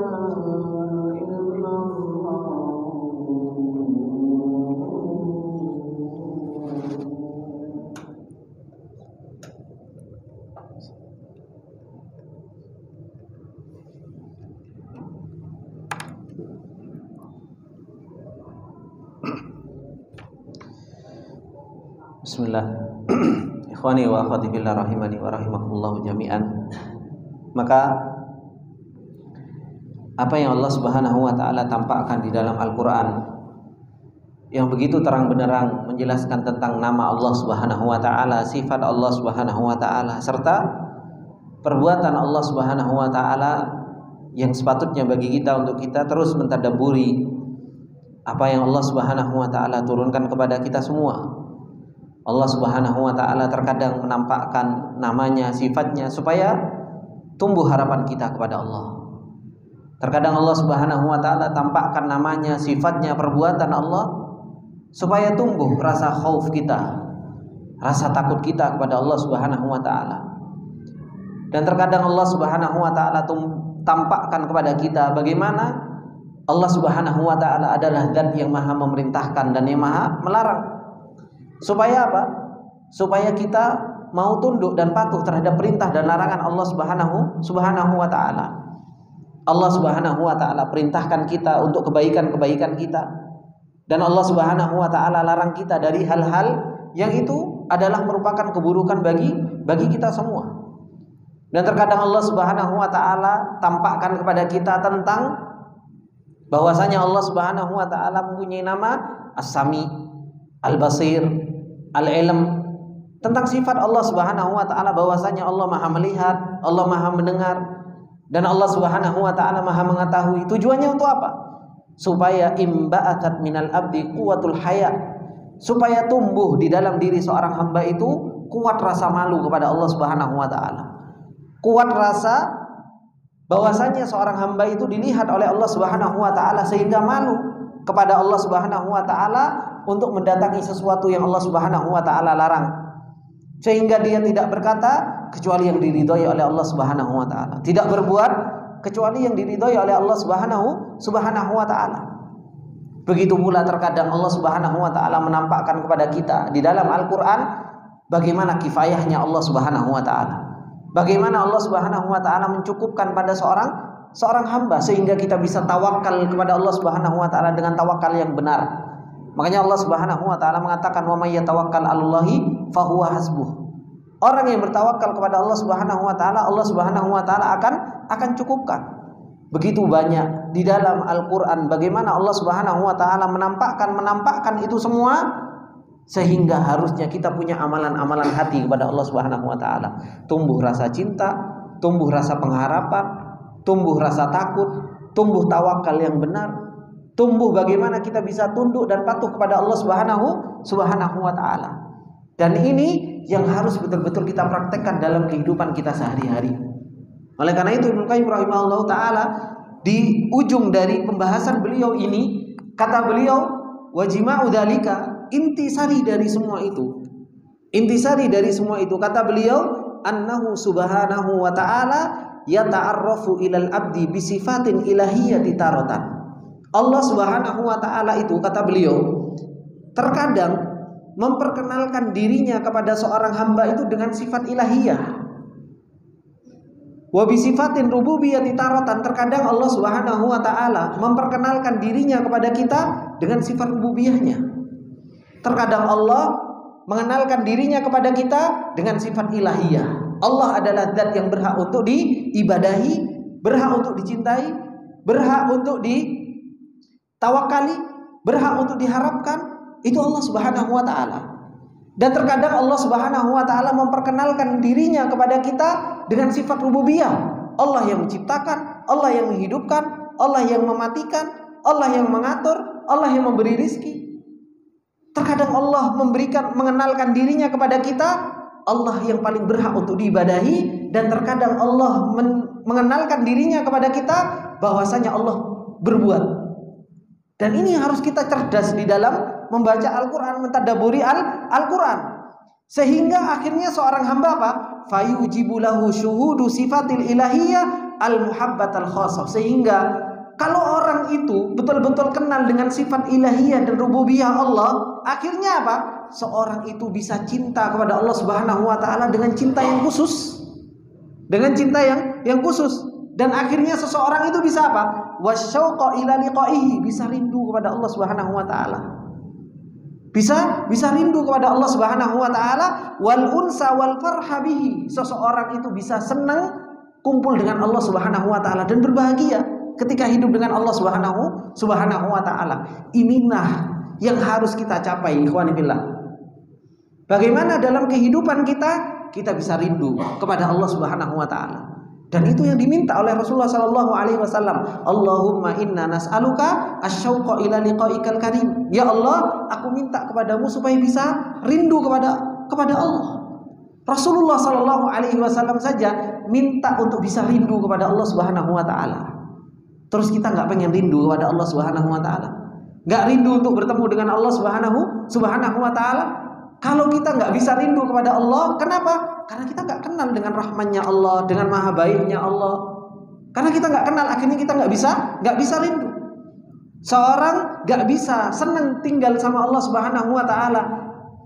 Bismillah. Ikhwani wa akhwati fillah rahimani wa rahimakumullah jami'an. Maka apa yang Allah Subhanahu wa taala tampakkan di dalam Al-Qur'an yang begitu terang benderang menjelaskan tentang nama Allah Subhanahu wa taala, sifat Allah Subhanahu wa taala serta perbuatan Allah Subhanahu wa taala yang sepatutnya bagi kita untuk kita terus mentadabburi apa yang Allah Subhanahu wa taala turunkan kepada kita semua. Allah Subhanahu wa taala terkadang menampakkan namanya, sifatnya supaya tumbuh harapan kita kepada Allah. Terkadang Allah Subhanahu wa taala tampakkan namanya, sifatnya, perbuatan Allah supaya tumbuh rasa khauf kita, rasa takut kita kepada Allah Subhanahu wa taala. Dan terkadang Allah Subhanahu wa taala tampakkan kepada kita bagaimana Allah Subhanahu wa taala adalah zat yang maha memerintahkan dan yang maha melarang. Supaya apa? Supaya kita mau tunduk dan patuh terhadap perintah dan larangan Allah Subhanahu wa taala. Allah Subhanahu wa taala perintahkan kita untuk kebaikan-kebaikan kita, dan Allah Subhanahu wa taala larang kita dari hal-hal yang itu adalah merupakan keburukan bagi kita semua. Dan terkadang Allah Subhanahu wa taala tampakkan kepada kita tentang bahwasanya Allah Subhanahu wa taala mempunyai nama As-Sami, Al-Basir, Al-Ilm, tentang sifat Allah Subhanahu wa taala bahwasanya Allah Maha melihat, Allah Maha mendengar, dan Allah Subhanahu wa taala Maha mengetahui. Tujuannya untuk apa? Supaya imba'atat minal abdi quwwatul haya, supaya tumbuh di dalam diri seorang hamba itu kuat rasa malu kepada Allah Subhanahu wa taala. Kuat rasa bahwasanya seorang hamba itu dilihat oleh Allah Subhanahu wa taala sehingga malu kepada Allah Subhanahu wa taala untuk mendatangi sesuatu yang Allah Subhanahu wa taala larang. Sehingga dia tidak berkata kecuali yang diridhoi oleh Allah Subhanahu wa taala, tidak berbuat kecuali yang diridhoi oleh Allah Subhanahu wa taala. Begitu pula terkadang Allah Subhanahu wa taala menampakkan kepada kita di dalam Al-Qur'an bagaimana kifayahnya Allah Subhanahu wa taala. Bagaimana Allah Subhanahu wa taala mencukupkan pada seorang hamba sehingga kita bisa tawakal kepada Allah Subhanahu wa taala dengan tawakal yang benar. Makanya Allah Subhanahu wa taala mengatakan wa may yatawakkal 'alallahi fahuwa hasbuh. Orang yang bertawakal kepada Allah Subhanahu wa taala, Allah Subhanahu wa taala akan cukupkan. Begitu banyak di dalam Al-Qur'an bagaimana Allah Subhanahu wa taala menampakkan itu semua, sehingga harusnya kita punya amalan-amalan hati kepada Allah Subhanahu wa taala. Tumbuh rasa cinta, tumbuh rasa pengharapan, tumbuh rasa takut, tumbuh tawakal yang benar, tumbuh bagaimana kita bisa tunduk dan patuh kepada Allah Subhanahu wa taala. Dan ini yang harus betul-betul kita praktekkan dalam kehidupan kita sehari-hari. Oleh karena itu Ibnu Qayyim rahimahullah taala di ujung dari pembahasan beliau ini, kata beliau wajima'u dzalika, intisari dari semua itu. Intisari dari semua itu, kata beliau annahu subhanahu wa ta'ala yata'arrafu ilal abdi bisifatin ilahiyyati taratan. Allah Subhanahu wa taala itu, kata beliau, terkadang memperkenalkan dirinya kepada seorang hamba itu dengan sifat ilahiyah. Wa bisifatin rububiyyati taratan, terkadang Allah Subhanahu wa taala memperkenalkan dirinya kepada kita dengan sifat rububiyahnya. Terkadang Allah mengenalkan dirinya kepada kita dengan sifat ilahiyah. Allah adalah zat yang berhak untuk diibadahi, berhak untuk dicintai, berhak untuk ditawakali, berhak untuk diharapkan. Itu Allah Subhanahu wa taala. Dan terkadang Allah Subhanahu wa taala memperkenalkan dirinya kepada kita dengan sifat rububiyah. Allah yang menciptakan, Allah yang menghidupkan, Allah yang mematikan, Allah yang mengatur, Allah yang memberi rizki. Terkadang Allah mengenalkan dirinya kepada kita, Allah yang paling berhak untuk diibadahi. Dan terkadang Allah mengenalkan dirinya kepada kita bahwasanya Allah berbuat. Dan ini harus kita cerdas di dalam membaca Al-Quran, mentadaburi Al-Quran. Sehingga akhirnya seorang hamba apa? Fayujibu lahu syuhudu sifatil ilahiyah al-muhabbatal khasah. Sehingga kalau orang itu betul-betul kenal dengan sifat ilahiyah dan rububiyah Allah, akhirnya apa? Seorang itu bisa cinta kepada Allah Subhanahu wa taala dengan cinta yang khusus. Dengan cinta yang khusus. Dan akhirnya seseorang itu bisa apa? Wasyauqa ila liqaihi, bisa rindu kepada Allah Subhanahu wa taala. Bisa rindu kepada Allah Subhanahu wa taala, wal unsa wal farha bihi. Seseorang itu bisa senang kumpul dengan Allah Subhanahu wa taala dan berbahagia ketika hidup dengan Allah Subhanahu wa taala. Inilah yang harus kita capai, ikhwan fillah. Bagaimana dalam kehidupan kita bisa rindu kepada Allah Subhanahu wa taala. Dan itu yang diminta oleh Rasulullah sallallahu alaihi wasallam. Allahumma inna nas'aluka asyauqa ila liqa'ikal karim. Ya Allah, aku minta kepadamu supaya bisa rindu kepada Allah. Rasulullah sallallahu alaihi wasallam saja minta untuk bisa rindu kepada Allah Subhanahu wa taala. Terus kita enggak pengen rindu kepada Allah Subhanahu wa taala? Enggak rindu untuk bertemu dengan Allah Subhanahu wa taala? Kalau kita enggak bisa rindu kepada Allah, kenapa? Karena kita nggak kenal dengan rahmannya Allah, dengan maha baiknya Allah. Karena kita nggak kenal, akhirnya kita nggak bisa rindu. Seorang nggak bisa senang tinggal sama Allah Subhanahu wa taala,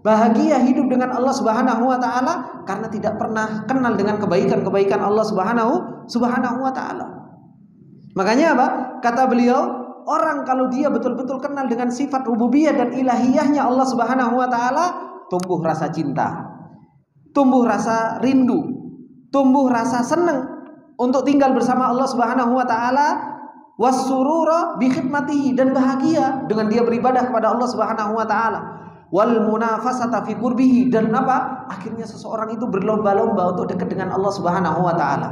bahagia hidup dengan Allah Subhanahu wa taala karena tidak pernah kenal dengan kebaikan-kebaikan Allah Subhanahu wa taala. Makanya apa? Kata beliau, orang kalau dia betul-betul kenal dengan sifat rububiyah dan ilahiyahnya Allah Subhanahu wa taala, tumbuh rasa cinta, tumbuh rasa rindu, tumbuh rasa senang untuk tinggal bersama Allah Subhanahu wa taala, wasurura bi khidmatihi, dan bahagia dengan dia beribadah kepada Allah Subhanahu wa taala. wal munafasata fi qurbihi, dan apa? Akhirnya seseorang itu berlomba-lomba untuk dekat dengan Allah Subhanahu wa taala.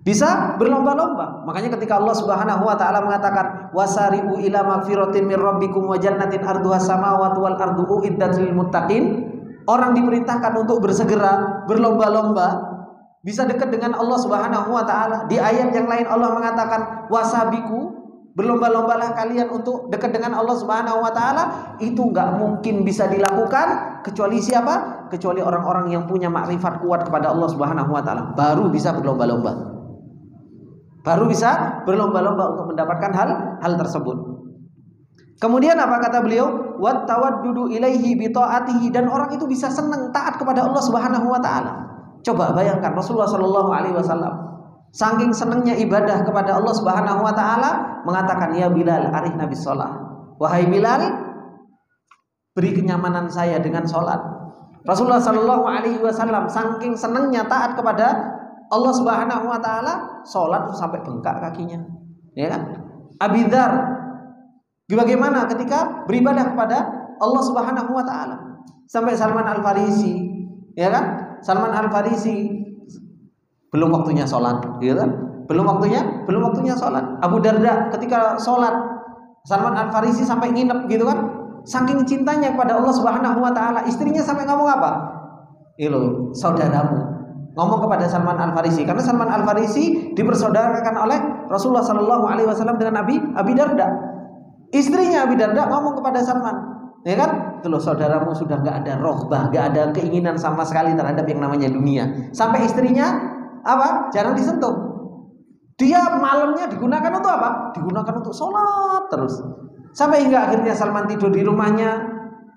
Bisa berlomba-lomba. Makanya ketika Allah Subhanahu wa taala mengatakan wasari'u ila magfiratin mir rabbikum wa jannatin arduhas samawati wal ardu uiddat lil muttaqin, orang diperintahkan untuk bersegera, berlomba-lomba bisa dekat dengan Allah Subhanahu wa taala. Di ayat yang lain Allah mengatakan wasabiku, berlomba-lombalah kalian untuk dekat dengan Allah Subhanahu wa taala. Itu enggak mungkin bisa dilakukan kecuali siapa? Kecuali orang-orang yang punya makrifat kuat kepada Allah Subhanahu wa taala, baru bisa berlomba-lomba. Baru bisa berlomba-lomba untuk mendapatkan hal tersebut. Kemudian apa kata beliau? Wat tawaddudu ilaihi bi taatihi, dan orang itu bisa senang taat kepada Allah Subhanahu wa taala. Coba bayangkan Rasulullah sallallahu alaihi wasallam saking senangnya ibadah kepada Allah Subhanahu wa taala mengatakan, "Ya Bilal, arihna bis shalah." Wahai Bilal, beri kenyamanan saya dengan salat. Rasulullah sallallahu alaihi wasallam saking senangnya taat kepada Allah Subhanahu wa taala, salat sampai bengkak kakinya. Ya kan? Abi Dzar bagaimana ketika beribadah kepada Allah Subhanahu wa taala? Sampai Salman Al-Farisi, ya kan? Salman Al-Farisi belum waktunya sholat, gitu kan? Belum waktunya sholat. Abu Darda ketika sholat, Salman Al-Farisi sampai nginep, gitu kan? Saking cintanya kepada Allah Subhanahu wa taala, istrinya sampai ngomong apa?Ilo, saudaramu. Ngomong kepada Salman Al-Farisi, karena Salman Al-Farisi dipersaudarakan oleh Rasulullah sallallahu alaihi wasallam dengan Abi Darda. Istrinya Abi Darda ngomong kepada Salman, ya kan? Itu loh, saudaramu sudah gak ada rohbah, gak ada keinginan sama sekali terhadap yang namanya dunia. Sampai istrinya apa? Jarang disentuh. Dia malamnya digunakan untuk apa? Digunakan untuk sholat terus. Sampai hingga akhirnya Salman tidur di rumahnya.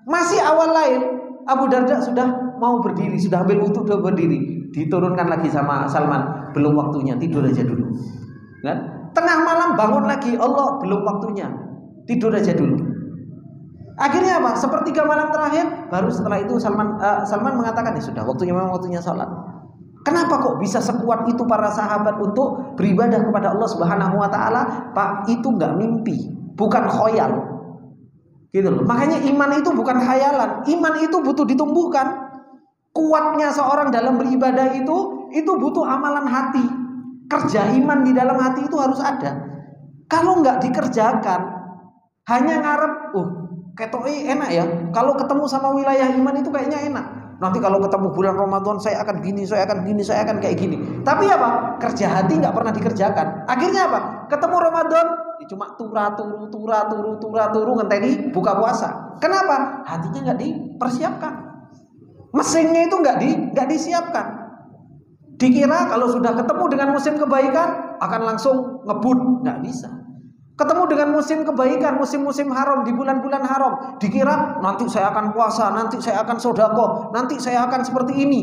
Masih awal lail, Abu Darda sudah mau berdiri, sudah ambil wudu, sudah berdiri. Diturunkan lagi sama Salman, belum waktunya, tidur aja dulu. Kan? Tengah malam bangun lagi, Allah belum waktunya, tidur aja dulu. Akhirnya apa? Sepertiga malam terakhir, baru setelah itu Salman mengatakan, ya sudah, memang waktunya sholat. Kenapa kok bisa sekuat itu para sahabat untuk beribadah kepada Allah Subhanahu wa taala? Pak, itu enggak mimpi, bukan khoyal. Gitu loh. Makanya iman itu bukan khayalan. Iman itu butuh ditumbuhkan. Kuatnya seorang dalam beribadah itu butuh amalan hati. Kerja iman di dalam hati itu harus ada. Kalau enggak dikerjakan, hanya ngarep, ketoknya enak ya. Kalau ketemu sama wilayah iman itu kayaknya enak. Nanti kalau ketemu bulan Ramadan saya akan gini, saya akan kayak gini. Tapi apa? Kerja hati nggak pernah dikerjakan. Akhirnya apa? Ketemu Ramadan, cuma turu ngenteni buka puasa. Kenapa? Hatinya nggak dipersiapkan. Mesinnya itu nggak disiapkan. Dikira kalau sudah ketemu dengan musim kebaikan akan langsung ngebut, nggak bisa. Ketemu dengan musim kebaikan, musim-musim haram, di bulan-bulan haram, dikira nanti saya akan puasa, nanti saya akan sedekah, nanti saya akan seperti ini.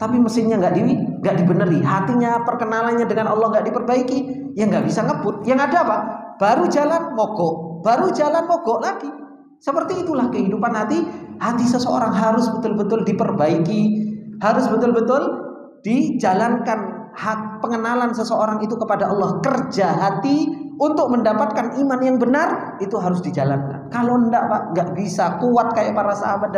Tapi mesinnya nggak dibeneri, hatinya, perkenalannya dengan Allah nggak diperbaiki, ya nggak bisa ngebut. Yang ada apa? Baru jalan mogok lagi. Seperti itulah kehidupan hati. Hati seseorang harus betul-betul diperbaiki, harus betul-betul dijalankan hak pengenalan seseorang itu kepada Allah. Kerja hati untuk mendapatkan iman yang benar itu harus dijalankan. Kalau enggak Pak, enggak bisa kuat kayak para sahabat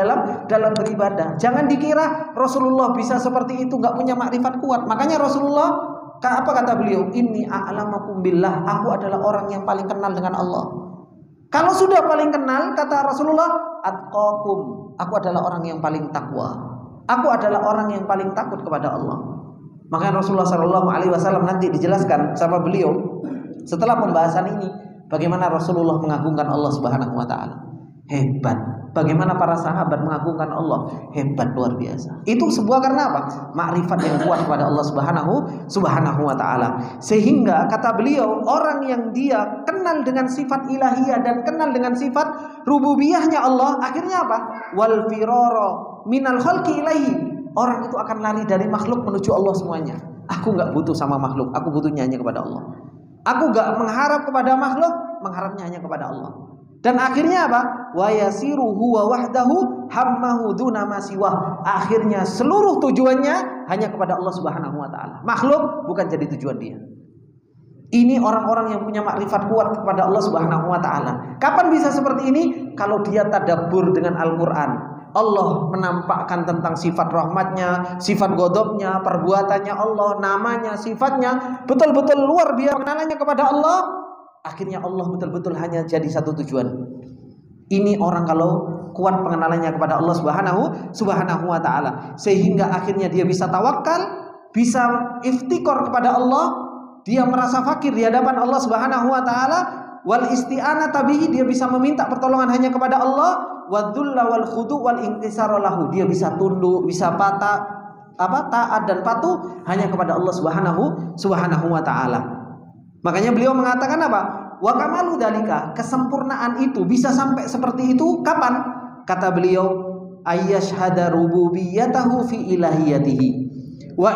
dalam beribadah. Jangan dikira Rasulullah bisa seperti itu, enggak punya makrifat kuat. Makanya Rasulullah, apa kata beliau? Inni a'lamakum billah, aku adalah orang yang paling kenal dengan Allah. Kalau sudah paling kenal, kata Rasulullah, atqakum, aku adalah orang yang paling takwa. Aku adalah orang yang paling takut kepada Allah. Makanya Rasulullah SAW nanti dijelaskan sama beliau setelah pembahasan ini, bagaimana Rasulullah mengagungkan Allah Subhanahu wa taala. Hebat. Bagaimana para sahabat mengagungkan Allah. Hebat, luar biasa. Itu sebuah karena apa? Makrifat yang kuat kepada Allah Subhanahu wa taala. Sehingga kata beliau, orang yang dia kenal dengan sifat ilahiyah dan kenal dengan sifat rububiyahnya Allah, akhirnya apa? Wal firara minal khalqi ilaihi. Orang itu akan lari dari makhluk menuju Allah semuanya. Aku enggak butuh sama makhluk, aku butuhnya hanya kepada Allah. Aku gak mengharap kepada makhluk, mengharapnya hanya kepada Allah. Dan akhirnya apa? Wa yasiru huwa wahdahu hammahu duna ma siwah. Akhirnya seluruh tujuannya hanya kepada Allah Subhanahu wa taala. Makhluk bukan jadi tujuan dia. Ini orang-orang yang punya makrifat kuat kepada Allah Subhanahu wa taala. Kapan bisa seperti ini? Kalau dia tadabbur dengan Al-Qur'an. Allah menampakkan tentang sifat rahmatnya, sifat godobnya, perbuatannya Allah, namanya, sifatnya, betul-betul luar biasa pengenalannya kepada Allah. Akhirnya Allah betul-betul hanya jadi satu tujuan. Ini orang kalau kuat pengenalannya kepada Allah Subhanahu wa taala, sehingga akhirnya dia bisa tawakal, bisa iftikor kepada Allah. Dia merasa fakir di hadapan Allah Subhanahu wa taala, wal isti'anah tabihi, dia bisa meminta pertolongan hanya kepada Allah, wadzulla wal khudu wal intisar lahu, dia bisa tunduk, bisa taat dan patuh hanya kepada Allah Subhanahu wa taala. Makanya beliau mengatakan apa? Wa kamalu dzalika, kesempurnaan itu bisa sampai seperti itu kapan? Kata beliau, ayyashhada rububiyyatahu fi ilahiyatihi wa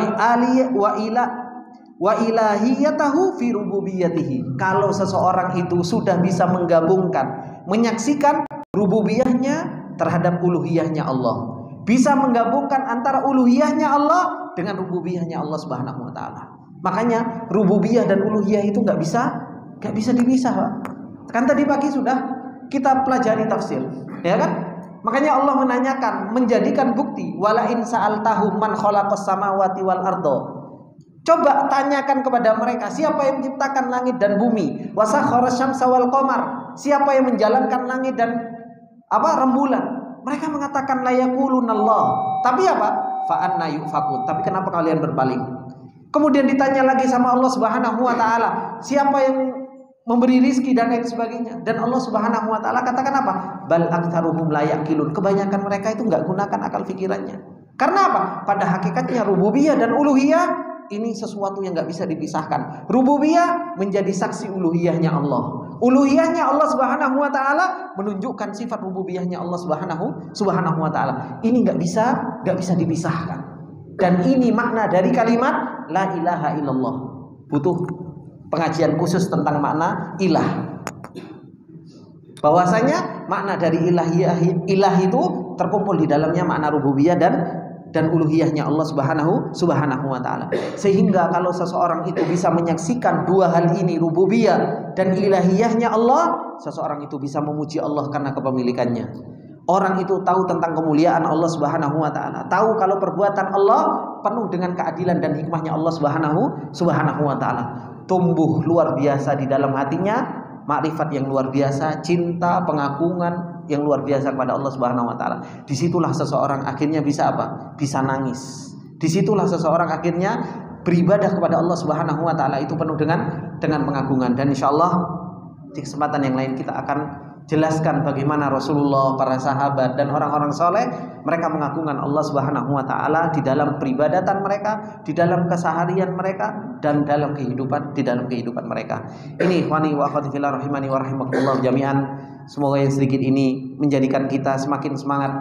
ilahiyatahu fi rububiyatihi. Kalau seseorang itu sudah bisa menggabungkan, menyaksikan rububiyahnya terhadap uluhiyahnya Allah, bisa menggabungkan antara uluhiyahnya Allah dengan rububiyahnya Allah Subhanahu wa taala. Makanya rububiyah dan uluhiyah itu nggak bisa dipisah, Pak. Kan tadi pagi sudah kita pelajari tafsir, ya kan? Makanya Allah menanyakan, menjadikan bukti, wala in sa'altahum man khalaqas samawati wal ardo. Coba tanyakan kepada mereka, siapa yang menciptakan langit dan bumi? Wasakhara syamsa wal qamar, siapa yang menjalankan langit dan rembulan? Mereka mengatakan la yaqulunallah. Tapi apa? Fa anna yufakun. Tapi kenapa kalian berpaling? Kemudian ditanya lagi sama Allah Subhanahu wa taala, siapa yang memberi rizki dan lain sebagainya? Dan Allah Subhanahu wa taala katakan apa? Bal aktsaruhum la yaqilun. Kebanyakan mereka itu enggak gunakan akal pikirannya. Karena apa? Pada hakikatnya rububiyah dan uluhiyah ini sesuatu yang nggak bisa dipisahkan. Rububiyah menjadi saksi uluhiyahnya Allah. Uluhiyahnya Allah Subhanahu wa taala menunjukkan sifat rububiyahnya Allah Subhanahu wa taala. Ini nggak bisa dipisahkan. Dan ini makna dari kalimat la ilaha illallah. Butuh pengajian khusus tentang makna ilah. Bahwasanya makna dari ilah itu terkumpul di dalamnya makna rububiyah dan uluhiyahnya Allah Subhanahu wa taala. Sehingga kalau seseorang itu bisa menyaksikan dua hal ini, rububiyah dan ilahiyahnya Allah, seseorang itu bisa memuji Allah karena kepemilikannya. Orang itu tahu tentang kemuliaan Allah Subhanahu wa taala, tahu kalau perbuatan Allah penuh dengan keadilan dan hikmahnya Allah Subhanahu wa taala. Tumbuh luar biasa di dalam hatinya makrifat yang luar biasa, cinta, pengagungan yang luar biasa kepada Allah Subhanahu wa taala. Disitulah seseorang akhirnya bisa apa? Bisa nangis. Disitulah seseorang akhirnya beribadah kepada Allah Subhanahu wa taala itu penuh dengan pengagungan. Dan insyaallah di kesempatan yang lain kita akan jelaskan bagaimana Rasulullah, para sahabat dan orang-orang soleh mereka mengagungkan Allah Subhanahu wa taala di dalam peribadatan mereka, di dalam keseharian mereka dan dalam kehidupan mereka. Ini ikhwani wa akhwati fillah rahimani wa rahimakumullah jami'an. Semoga yang sedikit ini menjadikan kita semakin semangat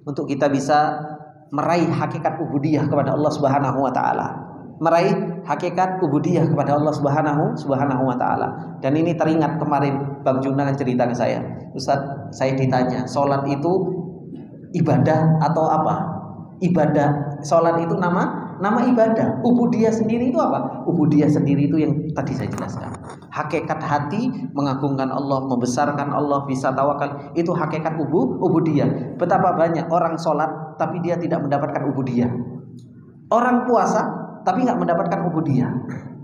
untuk kita bisa meraih hakikat ubudiyah kepada Allah Subhanahu wa taala. Meraih hakikat ubudiyah kepada Allah Subhanahu wa taala. Dan ini teringat kemarin Bang Junangan cerita ke saya. Ustaz, saya ditanya, salat itu ibadah atau apa? Ibadah, salat itu nama ibadah. Ubudiyah sendiri itu apa? Ubudiyah sendiri itu yang tadi saya jelaskan. Hakikat hati mengagungkan Allah, membesarkan Allah, bisa tawakal. Itu hakikat ubudiyah. Betapa banyak orang salat tapi dia tidak mendapatkan ubudiyah. Orang puasa tapi nggak mendapatkan ubudiyah.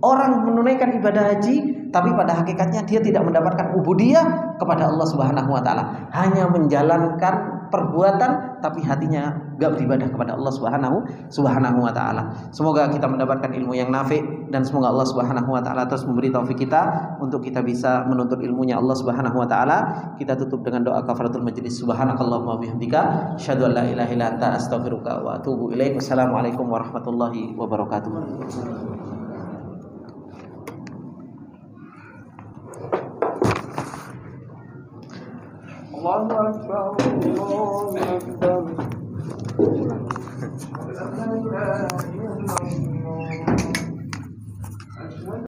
Orang menunaikan ibadah haji tapi pada hakikatnya dia tidak mendapatkan ubudiyah kepada Allah Subhanahu wa taala. Hanya menjalankan perbuatan tapi hatinya nggak beribadah kepada Allah Subhanahu wa taala. Semoga kita mendapatkan ilmu yang nafi dan semoga Allah Subhanahu wa taala terus memberi taufik kita untuk kita bisa menuntut ilmunya Allah Subhanahu wa taala. Kita tutup dengan doa kafaratul majlis. Subhanakallahumma wa bihamdika asyhadu an la ilaha illa anta astaghfiruka wa atubu ilaik. Wassalamualaikum warahmatullahi wabarakatuh. Allahu Akbar, Allahu Akbar. La ilaha illallah.